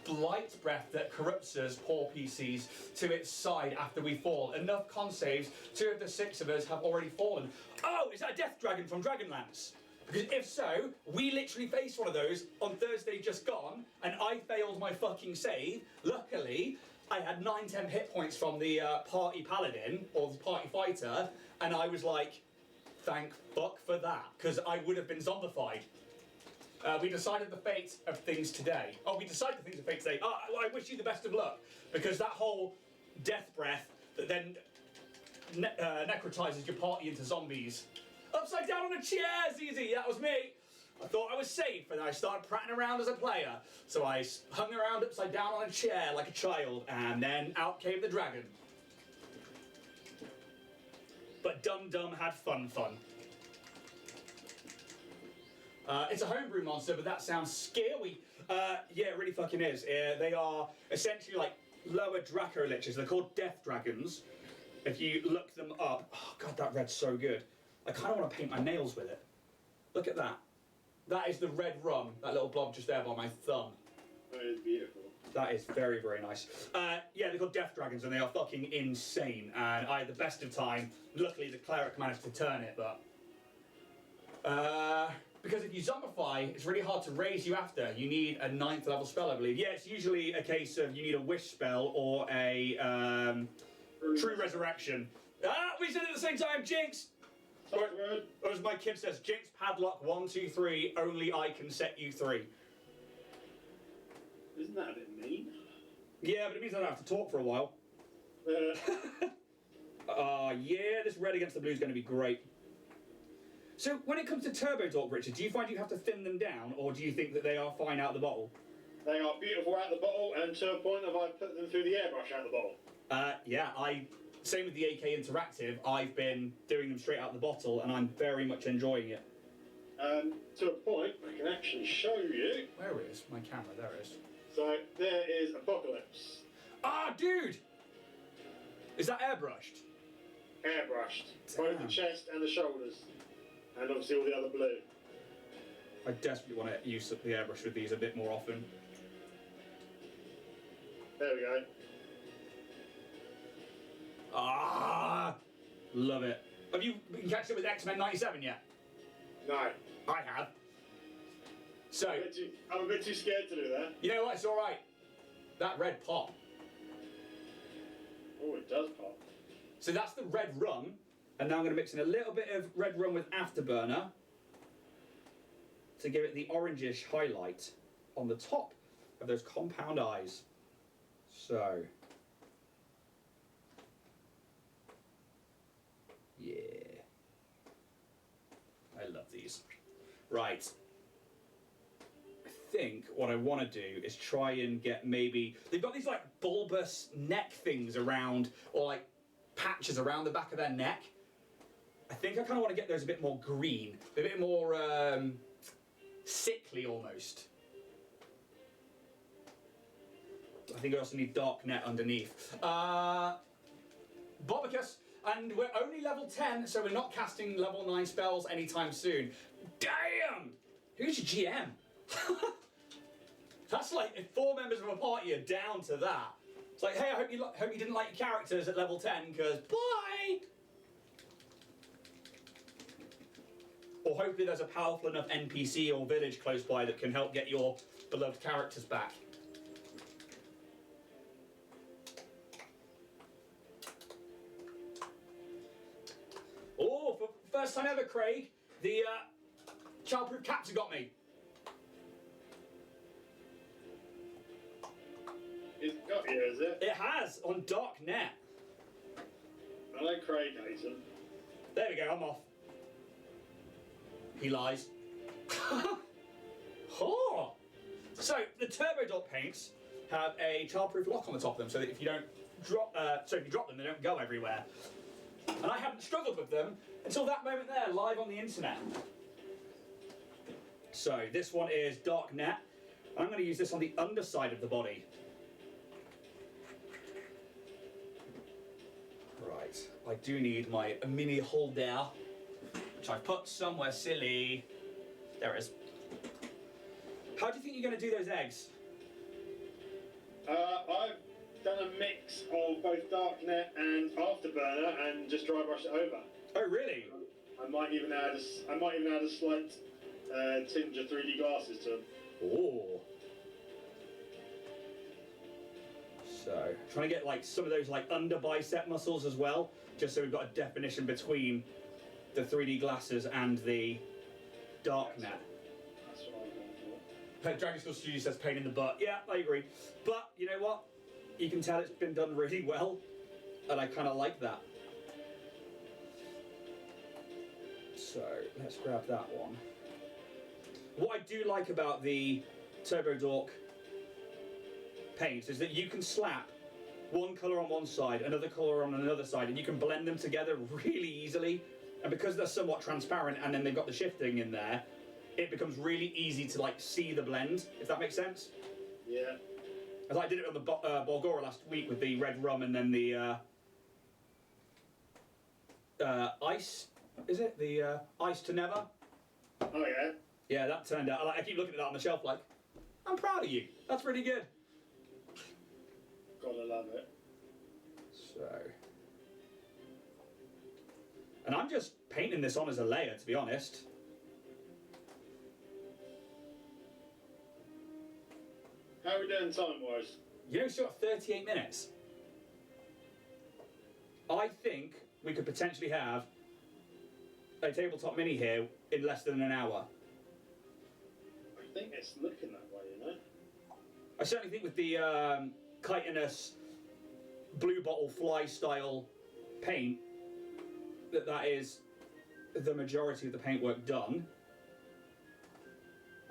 Speaker 1: blight breath that corrupts us, poor PCs, to its side after we fall. Enough con saves, 2 of the 6 of us have already fallen. Oh, is that a death dragon from Dragonlance? Because if so, we literally faced one of those on Thursday just gone, and I failed my fucking save. Luckily, I had 9-10 hit points from the party paladin, or the party fighter, and I was like, thank fuck for that, because I would have been zombified. We decided the fate of things today. Oh, we decided the things of fate today. Oh, I wish you the best of luck, because that whole death breath that then necrotizes your party into zombies. Upside down on a chair, ZZ, that was me. I thought I was safe, and I started prattling around as a player. So I hung around upside down on a chair like a child, and then out came the dragon. But Dum Dum had fun. It's a homebrew monster, but that sounds scary. Yeah, it really fucking is. They are essentially like lower Draco liches. They're called death dragons. If you look them up, oh god, that red's so good. I kind of want to paint my nails with it. Look at that. That is the red rum, that little blob just there by my thumb.
Speaker 2: That is beautiful.
Speaker 1: That is very, very nice. Yeah, they're called death dragons and they are fucking insane. And I had the best of time. Luckily, the cleric managed to turn it, but... because if you zombify, it's really hard to raise you after. You need a 9th level spell, I believe. Yeah, it's usually a case of you need a wish spell or a true resurrection. Ah, we said it at the same time, Jinx! Or as my kid says, Jinx padlock 1, 2, 3, only I can set you 3.
Speaker 2: Isn't that a bit mean?
Speaker 1: Yeah, but it means I don't have to talk for a while. Yeah, this red against the blue is going to be great. So, when it comes to Turbo Dork, Richard, do you find you have to thin them down, or do you think that they are fine out the bottle?
Speaker 2: They are beautiful out the bottle, and to a point of I've put them through the airbrush out the bottle.
Speaker 1: Yeah, same with the AK Interactive, I've been doing them straight out the bottle, and I'm very much enjoying it.
Speaker 2: To a point, I can actually show you.
Speaker 1: Where is my camera? There it is.
Speaker 2: So, there is Apocalypse.
Speaker 1: Ah, dude! Is that airbrushed?
Speaker 2: Airbrushed.
Speaker 1: Damn.
Speaker 2: Both the chest and the shoulders. And obviously all the other blue.
Speaker 1: I desperately want to use the airbrush with these a bit more often.
Speaker 2: There we go.
Speaker 1: Ah! Love it. Have you been catching up with X-Men 97 yet?
Speaker 2: No.
Speaker 1: I have. So,
Speaker 2: I'm a bit too scared to do that.
Speaker 1: you know what? It's alright. That red pop.
Speaker 2: Oh, it does pop.
Speaker 1: So that's the red rum. And now I'm going to mix in a little bit of red rum with Afterburner to give it the orangish highlight on the top of those compound eyes. So, yeah. I love these. Right. I think what I want to do is try and get maybe... They've got these like bulbous neck things around, or like patches around the back of their neck. I think I kind of want to get those a bit more green, a bit more sickly almost. I think I also need dark net underneath. Bobicus, and we're only level 10, so we're not casting level 9 spells anytime soon. Damn! Who's your GM? That's like if 4 members of a party are down to that. It's like, hey, I hope you didn't like your characters at level 10, because bye! Or hopefully there's a powerful enough NPC or village close by that can help get your beloved characters back. Oh, for first time ever, Craig, the childproof caps have got me.
Speaker 2: It's got you, is it?
Speaker 1: It has, on dark net.
Speaker 2: I like Craig hates them.
Speaker 1: There we go, I'm off. He lies. Oh. So the Turbo Dot paints have a childproof lock on the top of them, so that if you don't drop, if you drop them, they don't go everywhere. And I haven't struggled with them until that moment there, live on the internet. So this one is Dark Net. I'm going to use this on the underside of the body. Right, I do need my mini holder, which I've put somewhere silly. There it is. How do you think you're going to do those eggs?
Speaker 2: I've done a mix of both Darknet and Afterburner and just dry brush it over.
Speaker 1: Oh, really?
Speaker 2: I might even add a slight tinge of 3D glasses to them.
Speaker 1: Oh. So, trying to get like some of those like under bicep muscles as well, just so we've got a definition between the 3D glasses and the Darknet.
Speaker 2: That's what I'm going for.
Speaker 1: Dragon School Studio says pain in the butt. Yeah, I agree. But you know what? You can tell it's been done really well, and I kind of like that. So let's grab that one. What I do like about the Turbo Dork paints is that you can slap one colour on one side, another colour on another side, and you can blend them together really easily. And because they're somewhat transparent and then they've got the shifting in there, it becomes really easy to like see the blend, if that makes sense.
Speaker 2: Yeah.
Speaker 1: As I did it on the Barlgura last week with the red rum and then the ice, is it? The ice to never?
Speaker 2: Oh yeah.
Speaker 1: Yeah, that turned out, I keep looking at that on the shelf like, I'm proud of you. That's really good.
Speaker 2: Gotta love it.
Speaker 1: So, and I'm just painting this on as a layer, to be honest.
Speaker 2: How are we doing time-wise?
Speaker 1: You know, still got 38 minutes. I think we could potentially have a tabletop mini here in less than an hour.
Speaker 2: I think it's looking that way, you know?
Speaker 1: I certainly think with the chitinous blue bottle fly style paint, that is the majority of the paintwork done.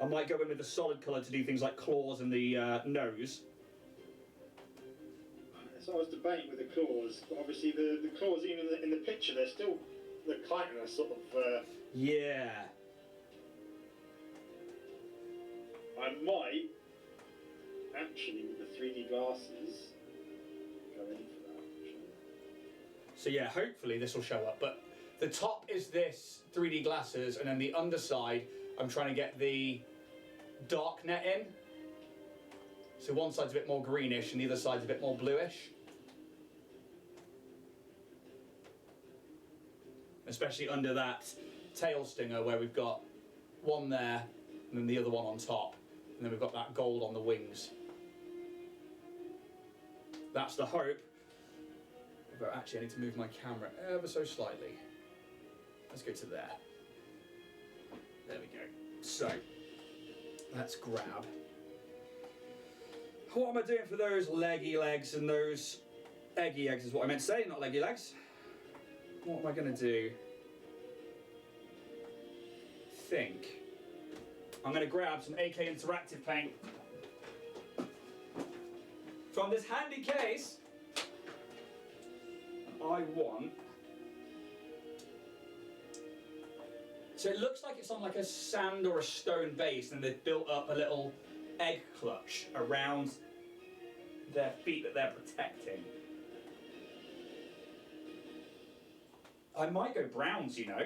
Speaker 1: I might go in with a solid colour to do things like claws and the nose.
Speaker 2: So I was debating with the claws, but obviously the claws, even in the picture, they're still the chitinous sort of.
Speaker 1: Yeah.
Speaker 2: I might actually, with the 3D glasses, go in for that. Actually.
Speaker 1: So yeah, hopefully this will show up. But the top is this 3D glasses, and then the underside, I'm trying to get the dark net in. So one side's a bit more greenish, and the other side's a bit more bluish. Especially under that tail stinger where we've got one there, and then the other one on top. And then we've got that gold on the wings. That's the hope. But actually I need to move my camera ever so slightly. Let's go to there. There we go. So, let's grab. What am I doing for those leggy legs and those eggy eggs is what I meant to say, not leggy legs. What am I going to do? I'm going to grab some AK Interactive paint from this handy case. I want. So it looks like it's on like a sand or a stone base, and they've built up a little egg clutch around their feet that they're protecting. I might go browns, you know.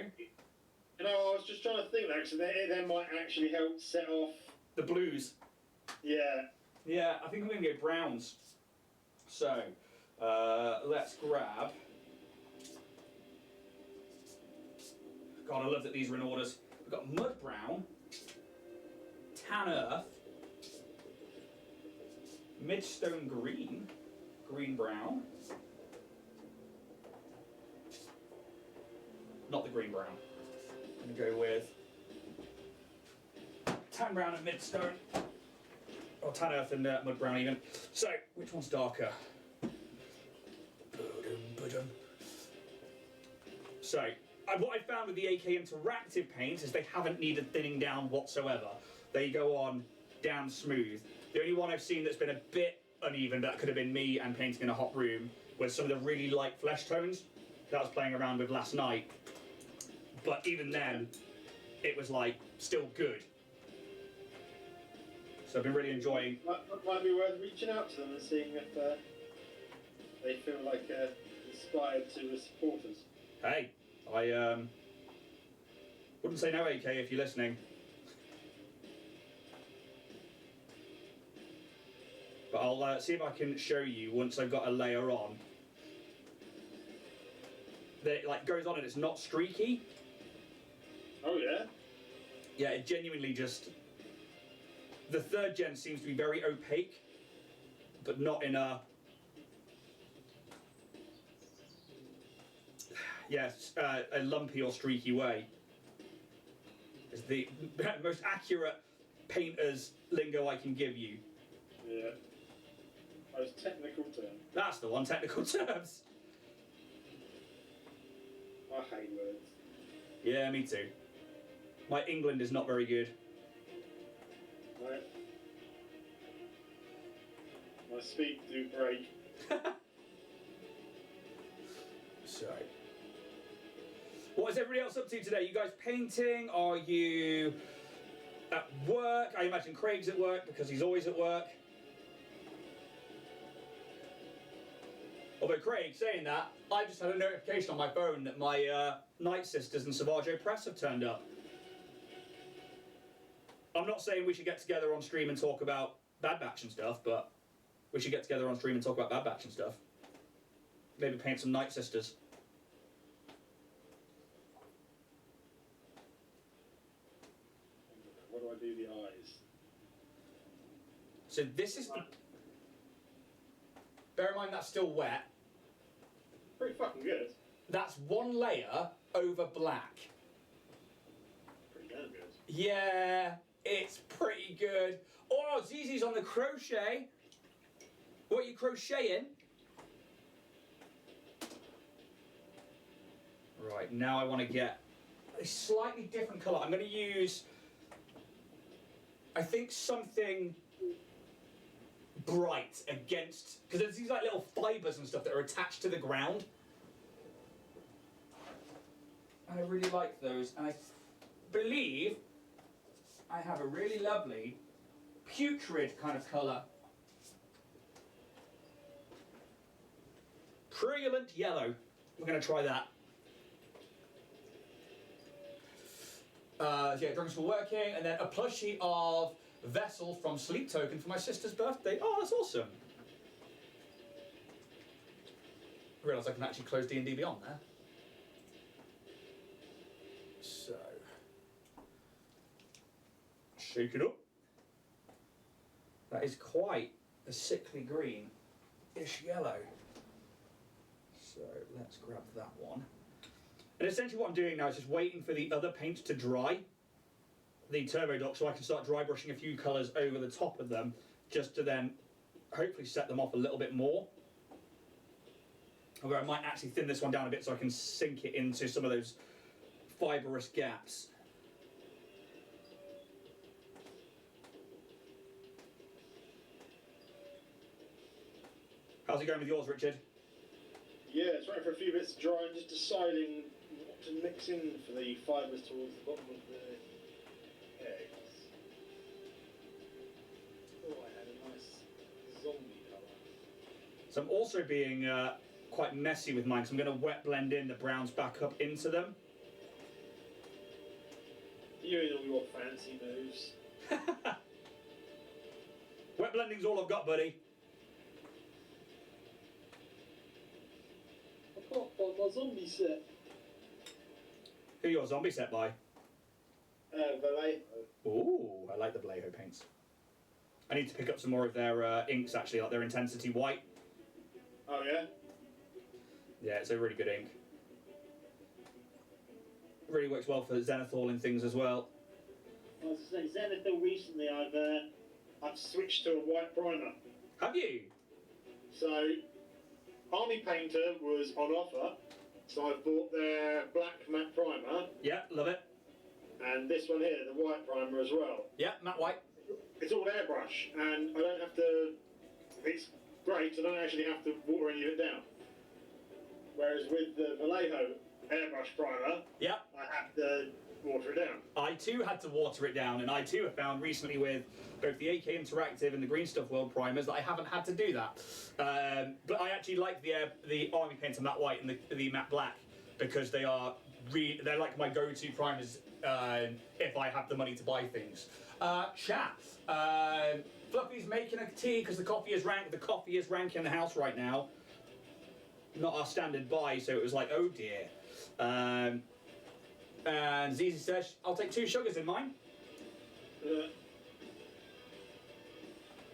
Speaker 2: You know, I was just trying to think that, because they might actually help set off
Speaker 1: the blues.
Speaker 2: Yeah.
Speaker 1: Yeah, I think I'm going to go browns. So, let's grab. God, I love that these are in orders. We've got mud brown, tan earth, midstone green, green brown. Not the green brown. I'm going to go with tan brown and midstone. Or tan earth and mud brown even. So, which one's darker? So, what I found with the AK Interactive paints is they haven't needed thinning down whatsoever. They go on damn smooth. The only one I've seen that's been a bit uneven, that could have been me and painting in a hot room, was some of the really light flesh tones that I was playing around with last night. But even then, it was like, still good. So I've been really enjoying.
Speaker 2: Might be worth reaching out to them and seeing if they feel like inspired to support us.
Speaker 1: Hey, I wouldn't say no, AK, if you're listening. But I'll see if I can show you once I've got a layer on. That it like goes on and it's not streaky.
Speaker 2: Oh yeah?
Speaker 1: Yeah, it genuinely just. The third gen seems to be very opaque, but not in a. Yes, a lumpy or streaky way. It's the most accurate painter's lingo I can give you.
Speaker 2: Yeah. Most technical term.
Speaker 1: That's the one, technical terms.
Speaker 2: I hate words.
Speaker 1: Yeah, me too. My England is not very good.
Speaker 2: Right. My speed do break.
Speaker 1: So, what is everybody else up to today? You guys painting? Are you at work. I imagine Craig's at work because he's always at work. Although Craig, saying that, I just had a notification on my phone that my Night Sisters and Savaggio Press have turned up. I'm not saying we should get together on stream and talk about Bad Batch and stuff, but we should get together on stream and talk about Bad Batch and stuff. Maybe paint some Night Sisters.
Speaker 2: What do I do the eyes?
Speaker 1: So this is... Bear in mind that's still wet.
Speaker 2: Pretty fucking good.
Speaker 1: That's one layer over black.
Speaker 2: Pretty damn good.
Speaker 1: Yeah, it's pretty good. Oh, Zizi's on the crochet. What are you crocheting? Right, now I want to get a slightly different colour. I'm going to use, I think, something bright against, because there's these like little fibres and stuff that are attached to the ground. I really like those, and I believe I have a really lovely putrid kind of colour. Purulent yellow. We're going to try that. Yeah, drinks were working, and then a plushie of Vessel from Sleep Token for my sister's birthday. Oh, that's awesome. I realise I can actually close D&D Beyond there. So, shake it up. That is quite a sickly green-ish yellow. So let's grab that one. And essentially what I'm doing now is just waiting for the other paint to dry, the Turbo Dock, so I can start dry brushing a few colours over the top of them, just to then hopefully set them off a little bit more. Although I might actually thin this one down a bit so I can sink it into some of those fibrous gaps. How's it going with yours, Richard?
Speaker 2: Yeah, it's waiting for a few bits to dry and just deciding what to mix in for the fibres towards the bottom of the eggs. Oh, I had a nice zombie colour.
Speaker 1: So I'm also being quite messy with mine, because I'm going to wet blend in the browns back up into them.
Speaker 2: You and all your fancy moves.
Speaker 1: Wet blending's all I've got, buddy.
Speaker 2: I can't find my zombie set.
Speaker 1: Who your zombie set by?
Speaker 2: Vallejo.
Speaker 1: Ooh, I like the Vallejo paints. I need to pick up some more of their inks, actually, like their Intensity White.
Speaker 2: Oh, yeah?
Speaker 1: Yeah, it's a really good ink. It really works well for Zenithal and things as well.
Speaker 2: I was saying, Zenithal recently, I've switched to a white primer.
Speaker 1: Have you?
Speaker 2: So, Army Painter was on offer, so I bought their black matte primer,
Speaker 1: Yeah, love it.
Speaker 2: and this one here, the white primer as well.
Speaker 1: Yeah, matte white.
Speaker 2: It's all airbrush, and I don't have to. It's great, I don't actually have to water any of it down. Whereas with the Vallejo airbrush primer,
Speaker 1: Yeah.
Speaker 2: I have to water it down.
Speaker 1: I too had to water it down, and I too have found recently with both the AK Interactive and the Green Stuff World primers that I haven't had to do that. But I actually like the Army Painter matte white and the matte black, because they're like my go-to primers if I have the money to buy things. Chat. Fluffy's making a tea because the coffee is ranking in the house right now. Not our standard buy, so it was like, oh dear. And Zizi says, I'll take 2 sugars in mine. You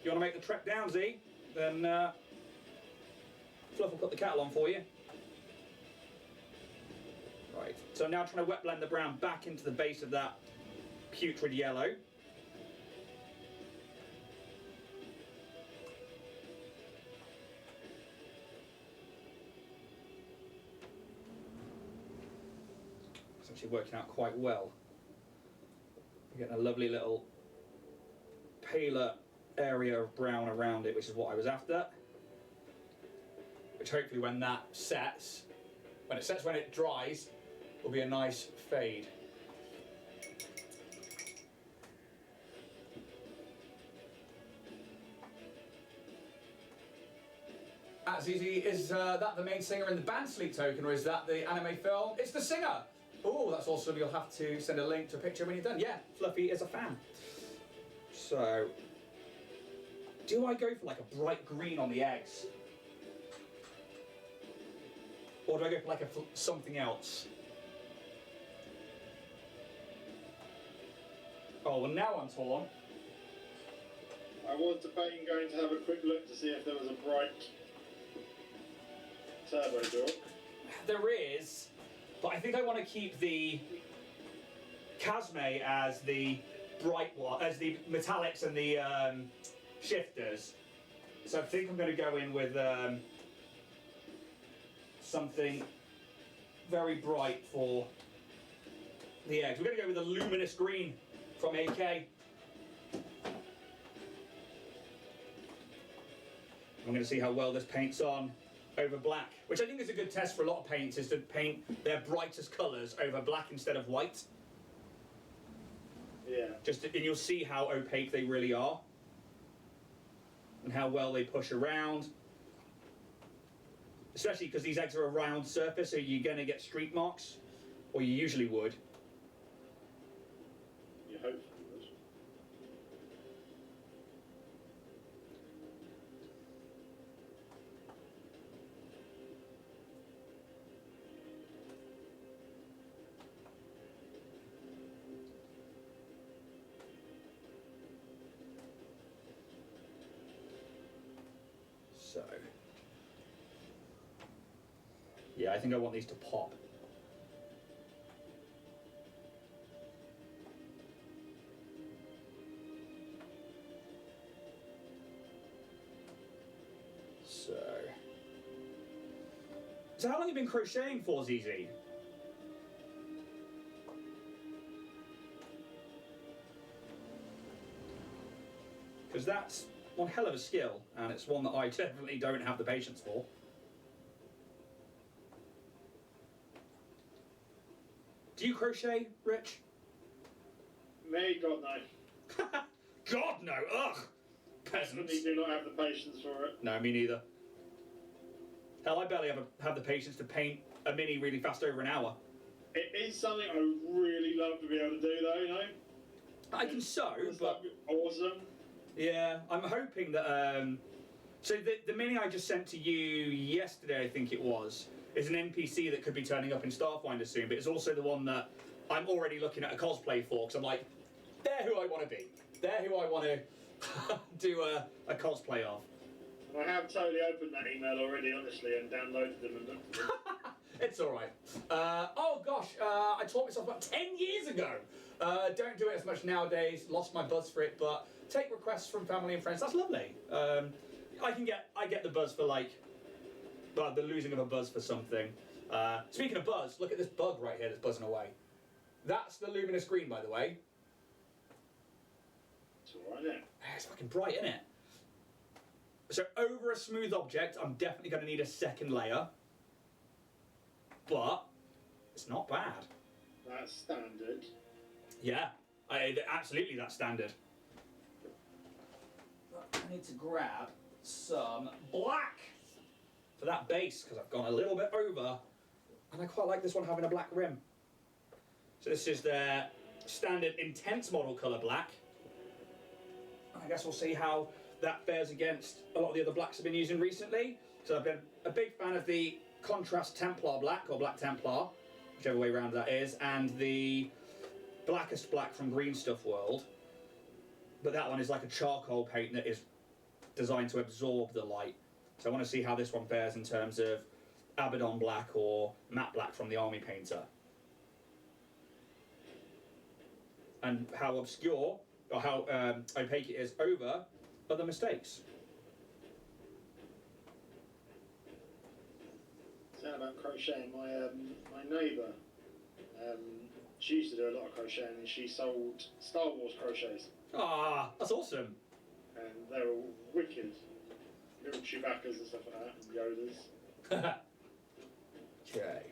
Speaker 1: want to make the trek down, Z? Then Fluff will put the kettle on for you. Right, so I'm now trying to wet blend the brown back into the base of that putrid yellow. It's actually working out quite well. We're getting a lovely little paler area of brown around it, which is what I was after. Which hopefully when that sets, when it dries, will be a nice fade. that, ZZ? Is that the main singer in the band Sleep Token, or is that the anime film? It's the singer! Oh, that's awesome. You'll have to send a link to a picture when you're done. Yeah, Fluffy is a fan. So, do I go for like a bright green on the eggs? Or do I go for like something else? Oh, well now I'm torn.
Speaker 2: I was debating going to have a quick look to see if there was a bright turbo door.
Speaker 1: There is, but I think I want to keep the Chasme as the bright one, as the metallics and the shifters. So I think I'm going to go in with something very bright for the eggs. We're going to go with a luminous green from AK. I'm going to see how well this paints on over black, which I think is a good test for a lot of paints, is to paint their brightest colours over black instead of white.
Speaker 2: Yeah.
Speaker 1: And you'll see how opaque they really are and how well they push around. Especially because these eggs are a round surface, so you're going to get streak marks, or you usually would.
Speaker 2: You hope you would.
Speaker 1: So, yeah, I think I want these to pop. So how long have you been crocheting for, ZZ? Because that's one hell of a skill, and it's one that I definitely don't have the patience for. Do you crochet, Rich?
Speaker 2: Me, God no.
Speaker 1: God no! Ugh! Peasants.
Speaker 2: Definitely do not have the patience for it.
Speaker 1: No, me neither. Hell, I barely have the patience to paint a mini really fast over an hour.
Speaker 2: It is something I would really love to be able to do, though. You know.
Speaker 1: I can sew, but
Speaker 2: awesome.
Speaker 1: yeah, I'm hoping that. So the mini I just sent to you yesterday, I think it was, is an NPC that could be turning up in Starfinder soon, but it's also the one that I'm already looking at a cosplay for, because I'm like, they're who I want to be. They're who I want to do a cosplay of.
Speaker 2: I have totally opened that email already, honestly, and downloaded them and looked at them.
Speaker 1: It's all right. Oh gosh, I taught myself about 10 years ago. Don't do it as much nowadays. Lost my buzz for it, but take requests from family and friends. That's lovely. I get the buzz for the losing of a buzz for something. Speaking of buzz, look at this bug right here that's buzzing away. That's the luminous green, by the way.
Speaker 2: It's all right there.
Speaker 1: It's fucking bright, isn't it? So over a smooth object, I'm definitely going to need a second layer. But it's not bad.
Speaker 2: That's standard.
Speaker 1: Yeah, absolutely that's standard. I need to grab some black for that base, because I've gone a little bit over, and I quite like this one having a black rim. So this is their standard intense model colour black. I guess we'll see how that fares against a lot of the other blacks I've been using recently. So I've been a big fan of the contrast Templar black, or Black Templar, whichever way around that is, and the blackest black from Green Stuff World. But that one is like a charcoal paint that is designed to absorb the light. So I want to see how this one fares in terms of Abaddon black or matte black from the Army Painter. And how obscure, or how opaque it is over other mistakes.
Speaker 2: Saying about crocheting, my neighbour, she used to do a lot of crocheting, and she sold Star Wars crochets.
Speaker 1: Ah, that's awesome.
Speaker 2: And they were wicked. Little Chewbacca's and stuff like that, and Yodas.
Speaker 1: Okay.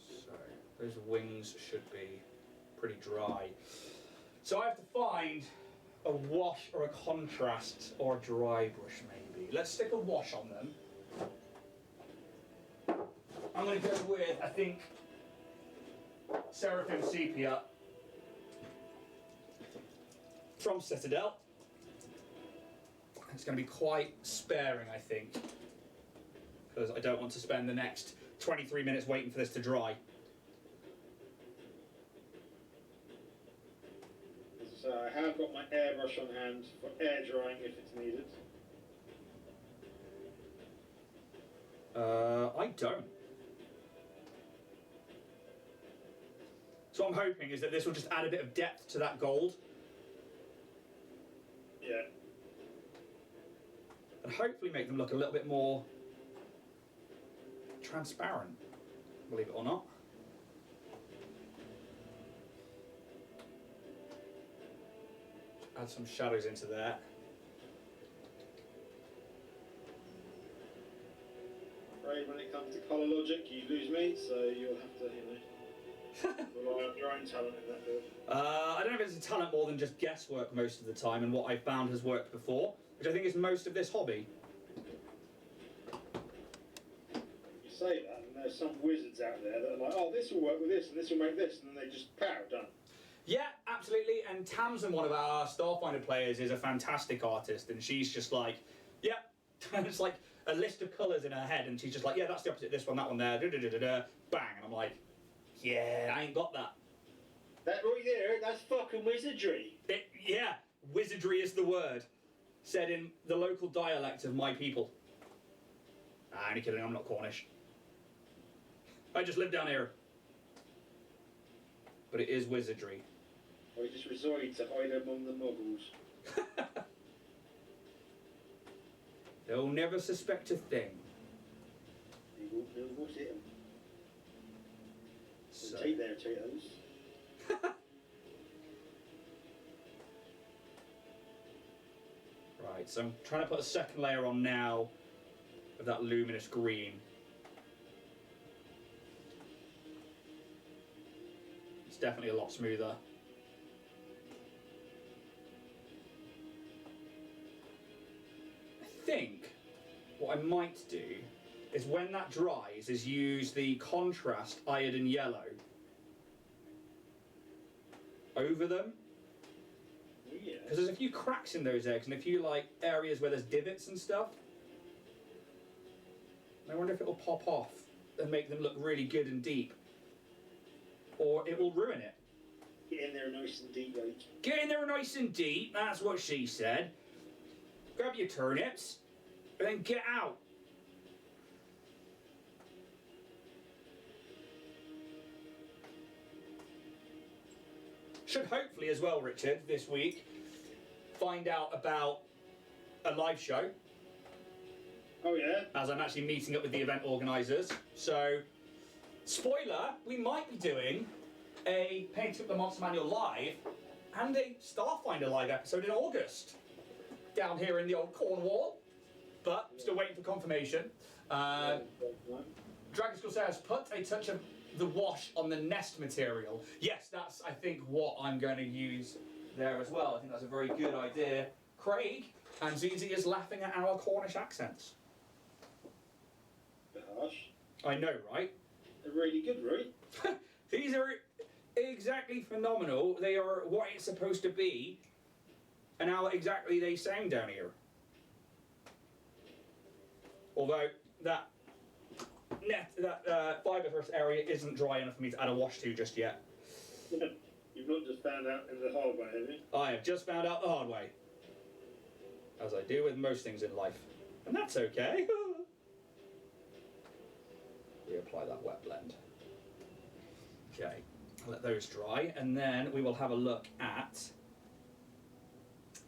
Speaker 1: So, those wings should be pretty dry. So I have to find a wash or a contrast or a dry brush maybe. Let's stick a wash on them. I'm going to go with, I think, Seraphim Sepia from Citadel. It's going to be quite sparing, I think, because I don't want to spend the next 23 minutes waiting for this to dry.
Speaker 2: So I have got my airbrush on hand for air drying if it's needed.
Speaker 1: I don't. So what I'm hoping is that this will just add a bit of depth to that gold.
Speaker 2: Yeah.
Speaker 1: And hopefully make them look a little bit more transparent, believe it or not. Add some shadows into there.
Speaker 2: Right, when it comes to colour logic, you lose me, so you'll have to, rely on your own talent in that field.
Speaker 1: I don't know if it's a talent more than just guesswork most of the time, and what I've found has worked before, which I think is most of this hobby.
Speaker 2: You say that, and there's some wizards out there that are like, oh, this will work with this, and this will make this, and then they just, pow, done.
Speaker 1: Yeah, absolutely, and Tamsin, one of our Starfinder players, is a fantastic artist, and she's just like, yep, it's like a list of colours in her head, and she's just like, yeah, that's the opposite of this one, that one there, bang, and I'm like, yeah, I ain't got that.
Speaker 2: That right there, that's fucking wizardry.
Speaker 1: Yeah, wizardry is the word, said in the local dialect of my people. Ah, only kidding, I'm not Cornish. I just live down here. But it is wizardry.
Speaker 2: I just reside to hide among the muggles.
Speaker 1: They'll never suspect a thing.
Speaker 2: They won't know what's it.
Speaker 1: So.
Speaker 2: Take their potatoes.
Speaker 1: Right, so I'm trying to put a second layer on now of that luminous green. It's definitely a lot smoother. I think what I might do is when that dries is use the contrast iodine yellow over them.
Speaker 2: Yeah.
Speaker 1: Because there's a few cracks in those eggs and a few like areas where there's divots and stuff. I wonder if it'll pop off and make them look really good and deep. Or it will ruin it.
Speaker 2: Get in there nice and deep, mate.
Speaker 1: Get in there nice and deep, that's what she said. Grab your turnips and then get out. Should hopefully as well, Richard, this week, find out about a live show.
Speaker 2: Oh yeah?
Speaker 1: As I'm actually meeting up with the event organisers. So, spoiler, we might be doing a Painting Up the Monster Manual live and a Starfinder live episode in August. Down here in the old Cornwall. But, still waiting for confirmation. Dragon Skull says, put a touch of the wash on the nest material. Yes, that's, I think, what I'm going to use there as well. I think that's a very good idea. Craig and Zizi is laughing at our Cornish accents.
Speaker 2: Bit harsh.
Speaker 1: I know, right?
Speaker 2: They're really good, right?
Speaker 1: These are exactly phenomenal. They are what it's supposed to be, and how exactly they sound down here. Although that fibre-first area isn't dry enough for me to add a wash to just yet.
Speaker 2: You've not just found out in the hard way, have you?
Speaker 1: I have just found out the hard way. As I do with most things in life. And that's okay. Reapply that wet blend. Okay, let those dry, and then we will have a look at...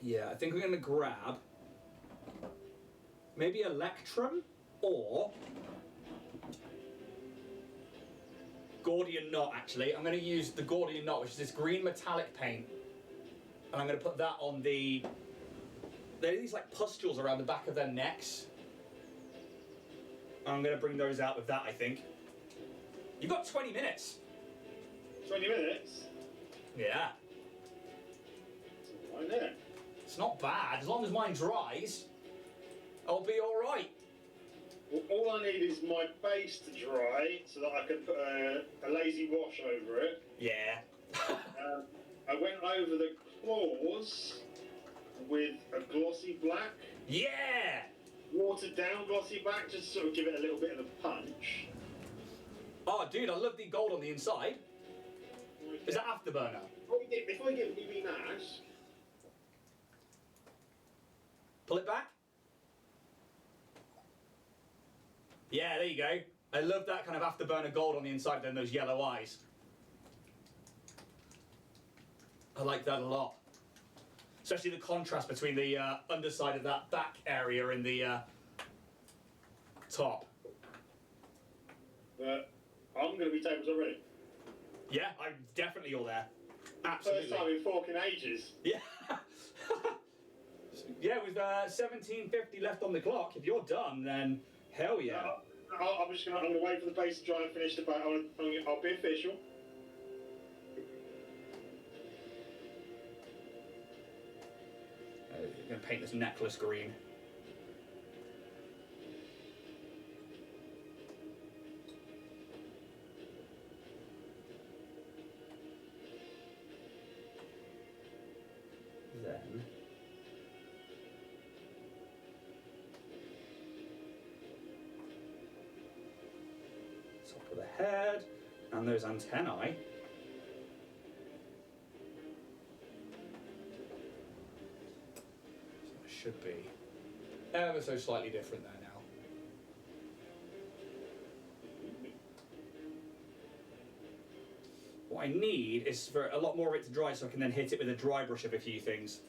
Speaker 1: Yeah, I think we're going to grab maybe Electrum or Gordian Knot, actually. I'm going to use the Gordian Knot, which is this green metallic paint, and I'm going to put that on the... There are these like pustules around the back of their necks. I'm going to bring those out with that, I think. You've got 20 minutes.
Speaker 2: 20 minutes?
Speaker 1: Yeah.
Speaker 2: I know.
Speaker 1: It's not bad. As long as mine dries, I'll be all right.
Speaker 2: Well, all I need is my base to dry so that I can put a lazy wash over it.
Speaker 1: Yeah.
Speaker 2: I went over the claws with a glossy black.
Speaker 1: Yeah!
Speaker 2: Watered down glossy black, just to sort of give it a little bit of a punch.
Speaker 1: Oh, dude, I love the gold on the inside.
Speaker 2: Okay.
Speaker 1: Is that Afterburner?
Speaker 2: If I get BB Nash...
Speaker 1: Pull it back. Yeah, there you go. I love that kind of Afterburner gold on the inside, then those yellow eyes. I like that a lot. Especially the contrast between the underside of that back area and the top.
Speaker 2: But I'm going to be tables already.
Speaker 1: Yeah, I'm definitely all there. Absolutely.
Speaker 2: First time in forking ages.
Speaker 1: Yeah. Yeah, with 17:50 left on the clock, if you're done, then hell yeah.
Speaker 2: I'm going to wait for the base to dry and finish the boat. I'll be official.
Speaker 1: I'm going to paint this necklace green. Then top of the head and those antennae. So it should be ever so slightly different there now. What I need is for a lot more of it to dry so I can then hit it with a dry brush of a few things.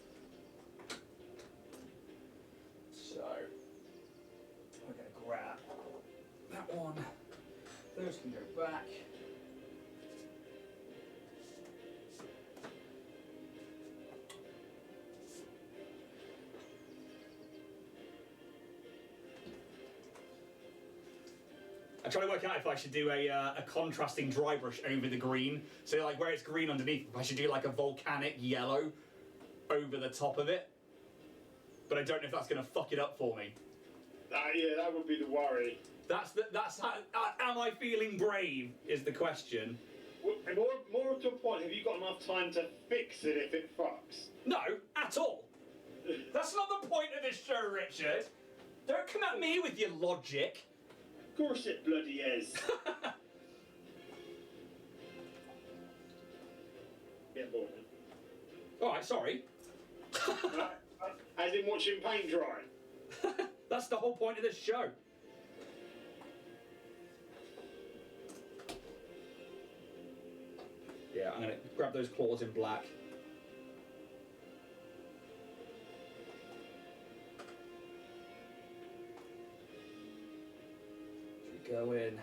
Speaker 1: So, we're going to grab that one. Those can go back. I try to work out if I should do a contrasting dry brush over the green. So like where it's green underneath, if I should do like a volcanic yellow over the top of it. But I don't know if that's going to fuck it up for me.
Speaker 2: Yeah, that would be the worry.
Speaker 1: That's how, am I feeling brave is the question.
Speaker 2: More to a point, have you got enough time to fix it if it fucks?
Speaker 1: No, at all. That's not the point of this show, Richard. Don't come at me with your logic.
Speaker 2: Of course it bloody is. Get bored.
Speaker 1: Alright, sorry.
Speaker 2: As in watching paint dry.
Speaker 1: That's the whole point of this show. Yeah, I'm going to grab those claws in black. Should we go in?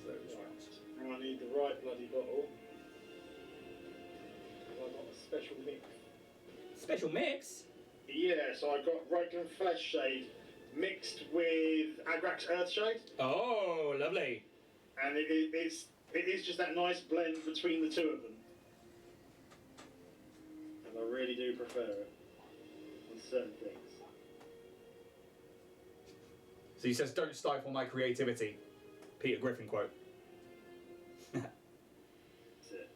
Speaker 1: Those ones.
Speaker 2: And I need the right bloody bottle. I've got a special mix.
Speaker 1: Special mix?
Speaker 2: Yeah, so I got Reikland Flesh Shade mixed with Agrax Earthshade.
Speaker 1: Oh, lovely.
Speaker 2: And it is just that nice blend between the two of them. And I really do prefer it on certain things.
Speaker 1: So he says, don't stifle my creativity. Peter Griffin quote.
Speaker 2: That's it.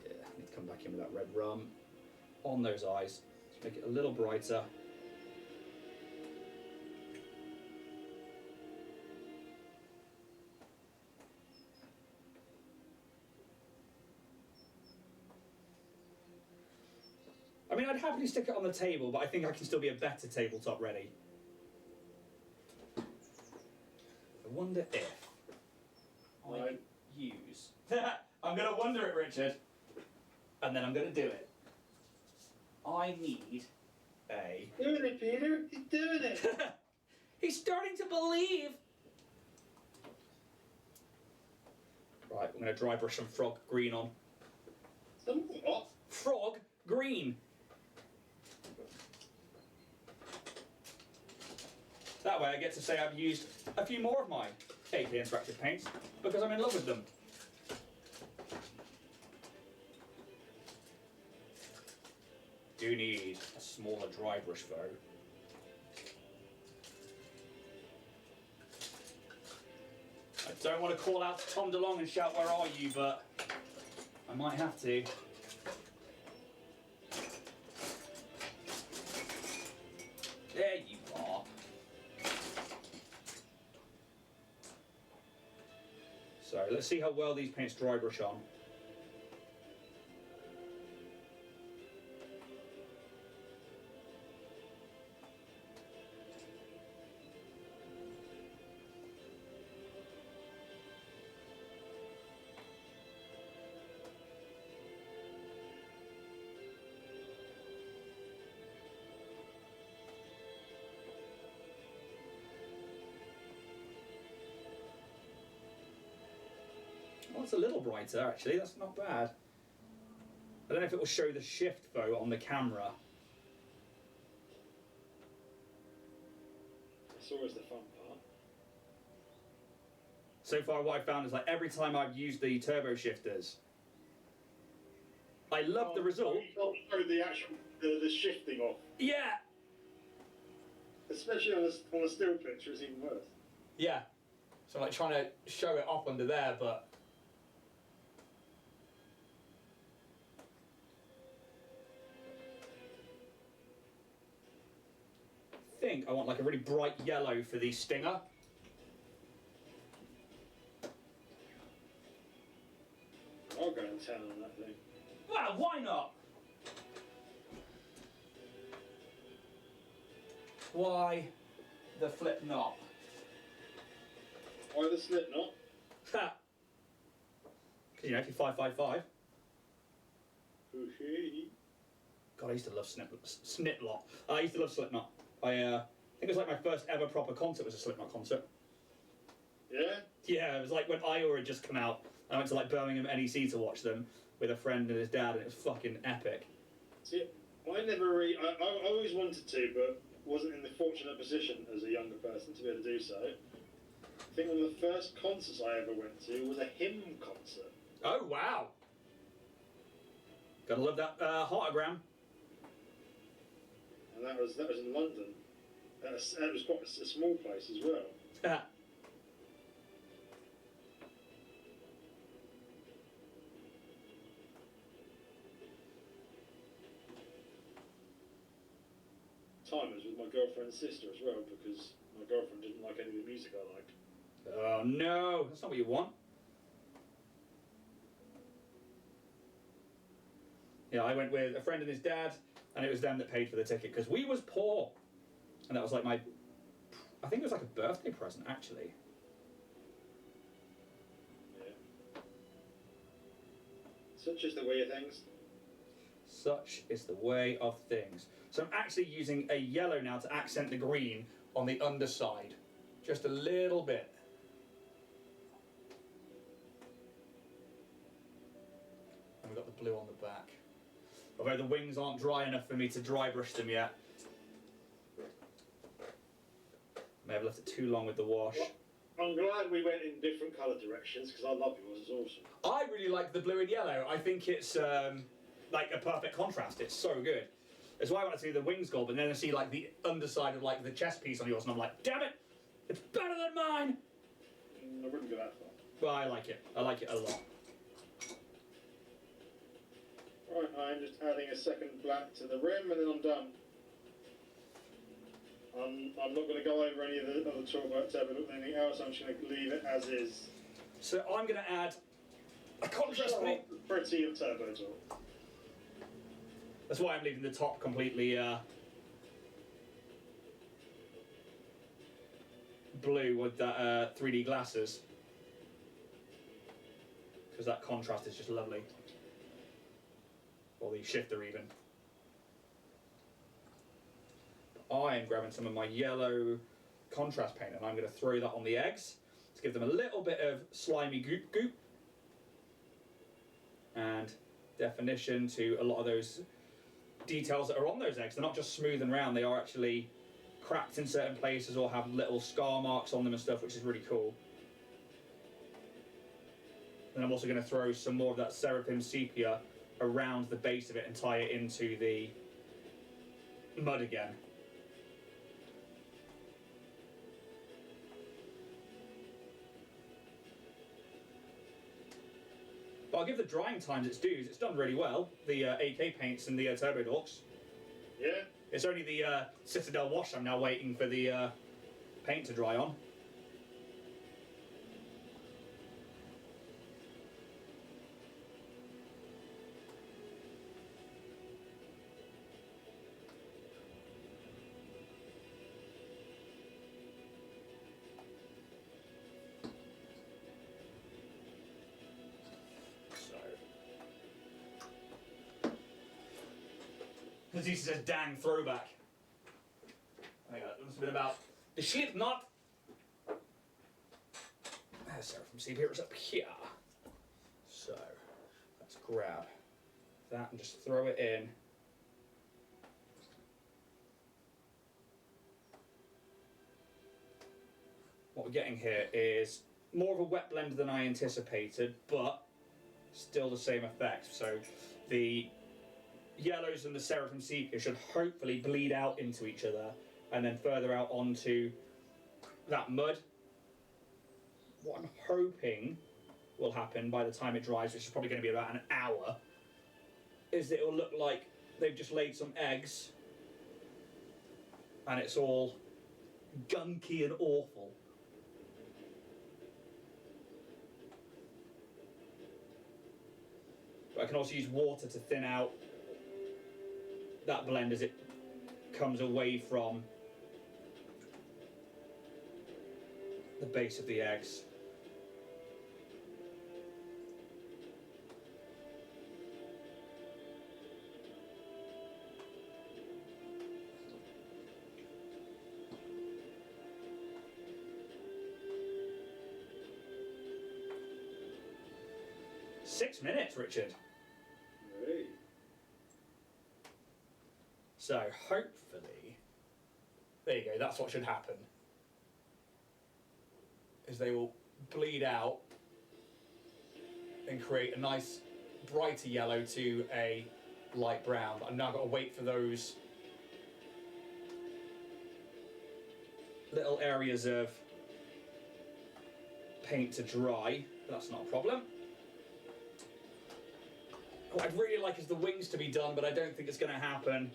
Speaker 1: Yeah, I need to come back in with that red rum on those eyes. Let's make it a little brighter. I mean, I'd happily stick it on the table, but I think I can still be a better tabletop ready. I wonder if I use... I'm going to wonder it, Richard. And then I'm going to do it. I need a...
Speaker 2: Doing it, Peter. He's doing it.
Speaker 1: He's starting to believe. Right, I'm going to dry brush some frog green on.
Speaker 2: Some what?
Speaker 1: Frog green. That way I get to say I've used a few more of my AP Interactive paints because I'm in love with them. do need a smaller dry brush though. I don't want to call out to Tom DeLong and shout, "Where are you?" but I might have to. There you are. So let's see how well these paints dry brush on. Well, it's a little brighter actually, that's not bad. I don't know if it will show the shift though on the camera.
Speaker 2: That's always the fun part.
Speaker 1: So far what I've found is like every time I've used the turbo shifters, I love the result.
Speaker 2: You can't show the actual the shifting off.
Speaker 1: Yeah!
Speaker 2: Especially on a still picture, it's even worse.
Speaker 1: Yeah. So I'm like trying to show it off under there, but I think I want like a really bright yellow for the stinger.
Speaker 2: I'll go and town on that thing.
Speaker 1: Well, why not? Why the flip not?
Speaker 2: Why the slip knot?
Speaker 1: Ha! Because, you know, if you're 555. God, I used to love Snitlot. I used to love Slipknot. I think it was like my first ever proper concert was a Slipknot concert.
Speaker 2: Yeah?
Speaker 1: Yeah, it was like when Iowa had just come out. I went to like Birmingham NEC to watch them with a friend and his dad, and it was fucking epic.
Speaker 2: See, I never really... I always wanted to, but wasn't in the fortunate position as a younger person to be able to do so. I think one of the first concerts I ever went to was a hymn concert.
Speaker 1: Oh, wow. Gotta love that heartogram.
Speaker 2: And that was in London. It was quite a small place as well. Time was with my girlfriend's sister as well, because my girlfriend didn't like any of the music I liked.
Speaker 1: Oh no, that's not what you want. Yeah, I went with a friend and his dad, and it was them that paid for the ticket because we was poor, and that was like I think it was like a birthday present actually.
Speaker 2: Yeah. Such is the way of things.
Speaker 1: Such is the way of things. So I'm actually using a yellow now to accent the green on the underside, just a little bit. And we've got the blue on the back. Although the wings aren't dry enough for me to dry brush them yet. May have left it too long with the wash.
Speaker 2: Well, I'm glad we went in different colour directions, because I love yours, it's awesome.
Speaker 1: I really like the blue and yellow. I think it's like a perfect contrast. It's so good. That's why I want to see the wings gold, but then I see like the underside of like the chest piece on yours, and I'm like, damn it, it's better than mine.
Speaker 2: I wouldn't go that far.
Speaker 1: Well, I like it. I like it a lot.
Speaker 2: Right, I'm just adding a second black to the rim, and then I'm done. I'm not going to go over any of the other talk about turbo or anything else. I'm just going to leave it as is.
Speaker 1: So I'm going to add a contrast paint.
Speaker 2: Pretty of turbo talk.
Speaker 1: That's why I'm leaving the top completely blue with that 3D glasses, because that contrast is just lovely. Or the shifter even. I am grabbing some of my yellow contrast paint and I'm going to throw that on the eggs to give them a little bit of slimy goop and definition to a lot of those details that are on those eggs. They're not just smooth and round, they are actually cracked in certain places or have little scar marks on them and stuff, which is really cool. And I'm also going to throw some more of that Seraphim sepia around the base of it and tie it into the mud again. But I'll give the drying times its dues. It's done really well, the AK paints and the Turbo Dorks.
Speaker 2: Yeah.
Speaker 1: It's only the Citadel wash I'm now waiting for the paint to dry on. Nazisa says, dang throwback. Hang on, it must have been about the shit not. Seraphim Seed here is up here. So, let's grab that and just throw it in. What we're getting here is more of a wet blend than I anticipated, but still the same effect. So, the yellows and the Seraphim Seeker should hopefully bleed out into each other and then further out onto that mud. What I'm hoping will happen by the time it dries, which is probably going to be about an hour, is that it will look like they've just laid some eggs and it's all gunky and awful. But I can also use water to thin out that blend as it comes away from the base of the eggs. Six minutes, Richard.
Speaker 2: Hey.
Speaker 1: So hopefully, there you go, that's what should happen. Is they will bleed out and create a nice brighter yellow to a light brown. But I've now got to wait for those little areas of paint to dry. That's not a problem. What I'd really like is the wings to be done, but I don't think it's going to happen.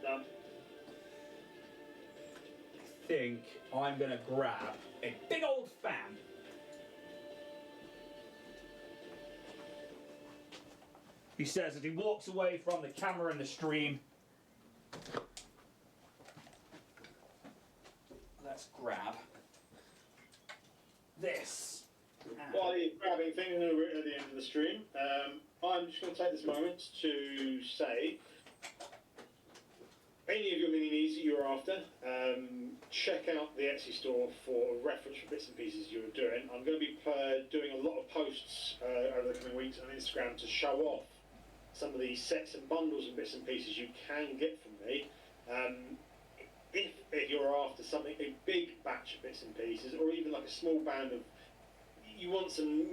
Speaker 2: Done.
Speaker 1: I think I'm going to grab a big old fan. He says as he walks away from the camera and the stream. Let's grab this.
Speaker 2: While you're grabbing things at the end of the stream, I'm just going to take this moment to say, any of your mini needs that you're after, check out the Etsy store for reference for bits and pieces you're doing. I'm going to be doing a lot of posts over the coming weeks on Instagram to show off some of the sets and bundles and bits and pieces you can get from me. If you're after something, a big batch of bits and pieces, or even like a small band of, you want some,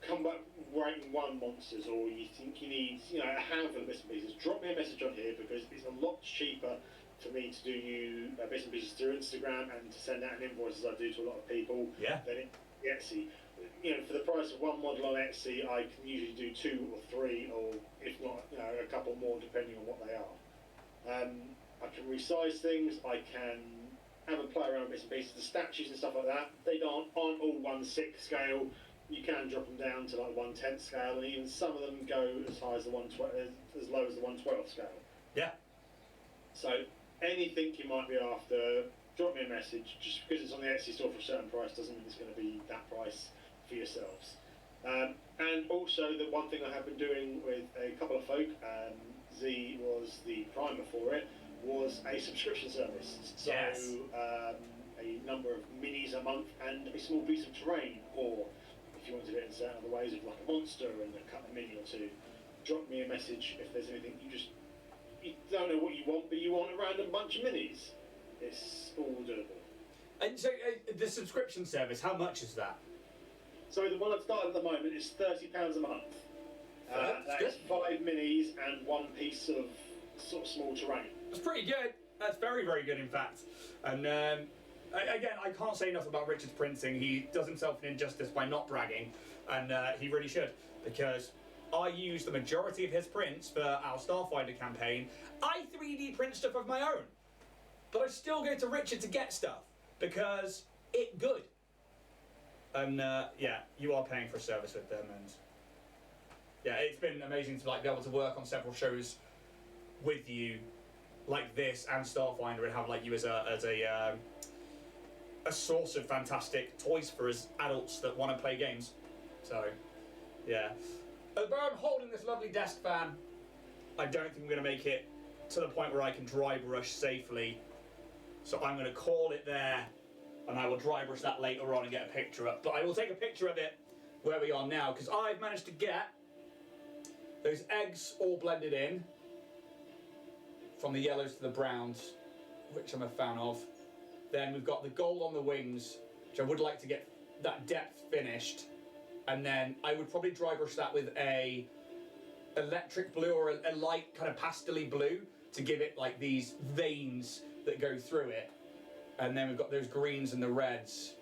Speaker 2: combat rating 1 monsters, or you think you need, a handful of bits and pieces, drop me a message on here, because it's a lot cheaper for me to do you bits and pieces through Instagram and to send out an invoice as I do to a lot of people than Etsy. For the price of one model on Etsy, I can usually do 2 or 3, or if not, a couple more, depending on what they are. I can resize things, I can have a play around with bits and pieces. The statues and stuff like that, they aren't all 1/6 scale. You can drop them down to like 1/10 scale, and even some of them go as high as the 1/12, as low as the 1/12 scale.
Speaker 1: Yeah.
Speaker 2: So anything you might be after, drop me a message. Just because it's on the Etsy store for a certain price doesn't mean it's going to be that price for yourselves. And also, the one thing I have been doing with a couple of folk, Z was the primer for it, was a subscription service. So a number of minis a month and a small piece of terrain, or if you want to do it in certain other ways, of like a monster and a mini or two, drop me a message if there's anything you don't know what you want, but you want a random bunch of minis. It's all doable.
Speaker 1: And so the subscription service, how much is that?
Speaker 2: So the one I've started at the moment is £30 a month. That is 5 minis and 1 piece of sort of small terrain.
Speaker 1: That's pretty good. That's very, very good, in fact. And again, I can't say enough about Richard's printing. He does himself an injustice by not bragging, and he really should, because I use the majority of his prints for our Starfinder campaign. I 3D print stuff of my own, but I still go to Richard to get stuff because it good. And yeah, you are paying for a service with them, and yeah, it's been amazing to like be able to work on several shows with you, like this and Starfinder, and have like you as a source of fantastic toys for us adults that want to play games. So yeah, but I'm holding this lovely desk fan. I don't think I'm going to make it to the point where I can dry brush safely, so I'm going to call it there, and I will dry brush that later on and get a picture up. But I will take a picture of it where we are now, because I've managed to get those eggs all blended in, from the yellows to the browns, which I'm a fan of. Then we've got the gold on the wings, which I would like to get that depth finished. And then I would probably dry brush that with a electric blue or a light kind of pastel-y blue to give it like these veins that go through it. And then we've got those greens and the reds.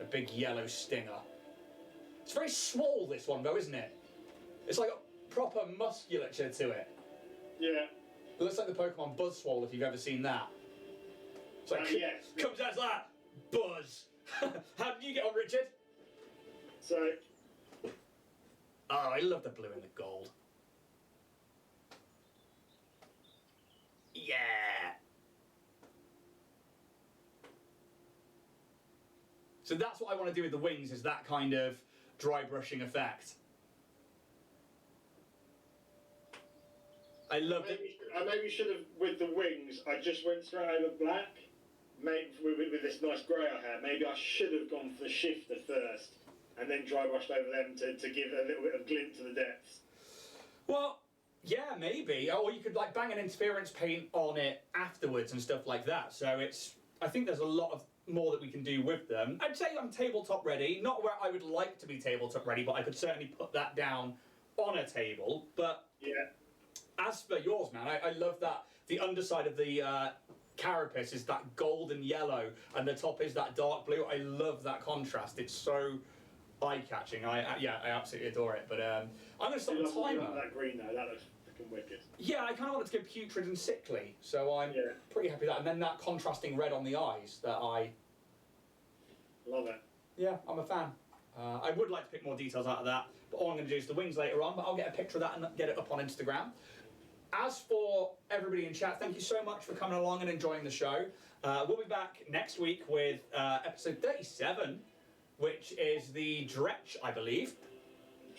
Speaker 1: A big yellow stinger. It's very small, this one though, isn't it? It's like a proper musculature to it.
Speaker 2: Yeah.
Speaker 1: It looks like the Pokemon Buzzswole, if you've ever seen that. It's like,
Speaker 2: yes.
Speaker 1: Comes out as that, Buzz. How did you get on, Richard?
Speaker 2: So,
Speaker 1: Oh, I love the blue and the gold. Yeah. So that's what I want to do with the wings, is that kind of dry brushing effect. I love it.
Speaker 2: I maybe should have, with the wings, I just went straight over black. Maybe with this nice grey I had, maybe I should have gone for the shifter first, and then dry brushed over them to give a little bit of glint to the depths.
Speaker 1: Well, yeah, maybe. Or you could like bang an interference paint on it afterwards and stuff like that. So it's, I think there's a lot of more that we can do with them. I'd say I'm tabletop ready. Not where I would like to be tabletop ready, but I could certainly put that down on a table. But
Speaker 2: yeah.
Speaker 1: As for yours, man, I love that the underside of the carapace is that golden yellow and the top is that dark blue. I love that contrast. It's so eye-catching. I absolutely adore it. But I'm going to stop the timer.
Speaker 2: That green though, that looks freaking wicked.
Speaker 1: Yeah, I kind of want it to go putrid and sickly, so I'm pretty happy with that. And then that contrasting red on the eyes that I...
Speaker 2: Love it.
Speaker 1: Yeah, I'm a fan. I would like to pick more details out of that, but all I'm going to do is the wings later on, but I'll get a picture of that and get it up on Instagram. As for everybody in chat, thank you so much for coming along and enjoying the show. We'll be back next week with episode 37, which is the Dretch, I believe.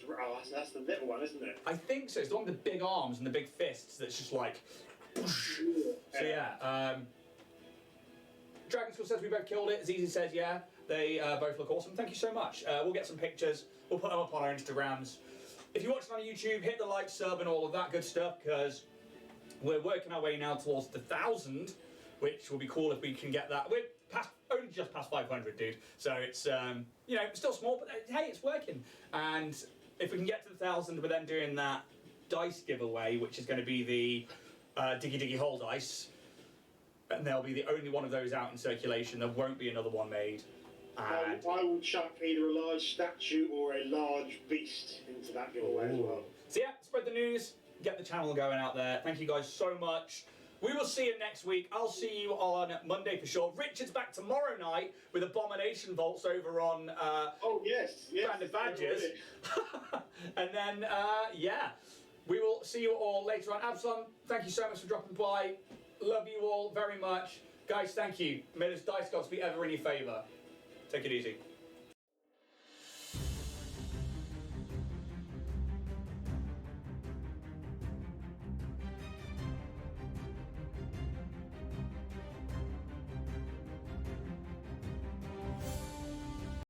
Speaker 2: Oh, that's the little one, isn't it?
Speaker 1: I think so. It's the one with the big arms and the big fists that's just like... So yeah, Dragon School says we both killed it. Zizi says yeah. They both look awesome. Thank you so much. We'll get some pictures. We'll put them up on our Instagrams. If you're watching on YouTube, hit the like, sub, and all of that good stuff, because we're working our way now towards the 1,000, which will be cool if we can get that. We're only just past 500, dude. So it's you know, still small, but hey, it's working. And if we can get to the 1,000, we're then doing that dice giveaway, which is going to be the Diggy Diggy Hole dice, and there'll be the only one of those out in circulation. There won't be another one made. And
Speaker 2: I will chuck either a large statue or a large beast into that giveaway as well.
Speaker 1: So yeah, spread the news, get the channel going out there. Thank you guys so much. We will see you next week. I'll see you on Monday for sure. Richard's back tomorrow night with Abomination Vaults over on
Speaker 2: oh yes,
Speaker 1: Branded Badges. And then yeah, we will see you all later on. Absalom, thank you so much for dropping by. Love you all very much. Guys, thank you. May this dice gods be ever in your favour. Take it easy.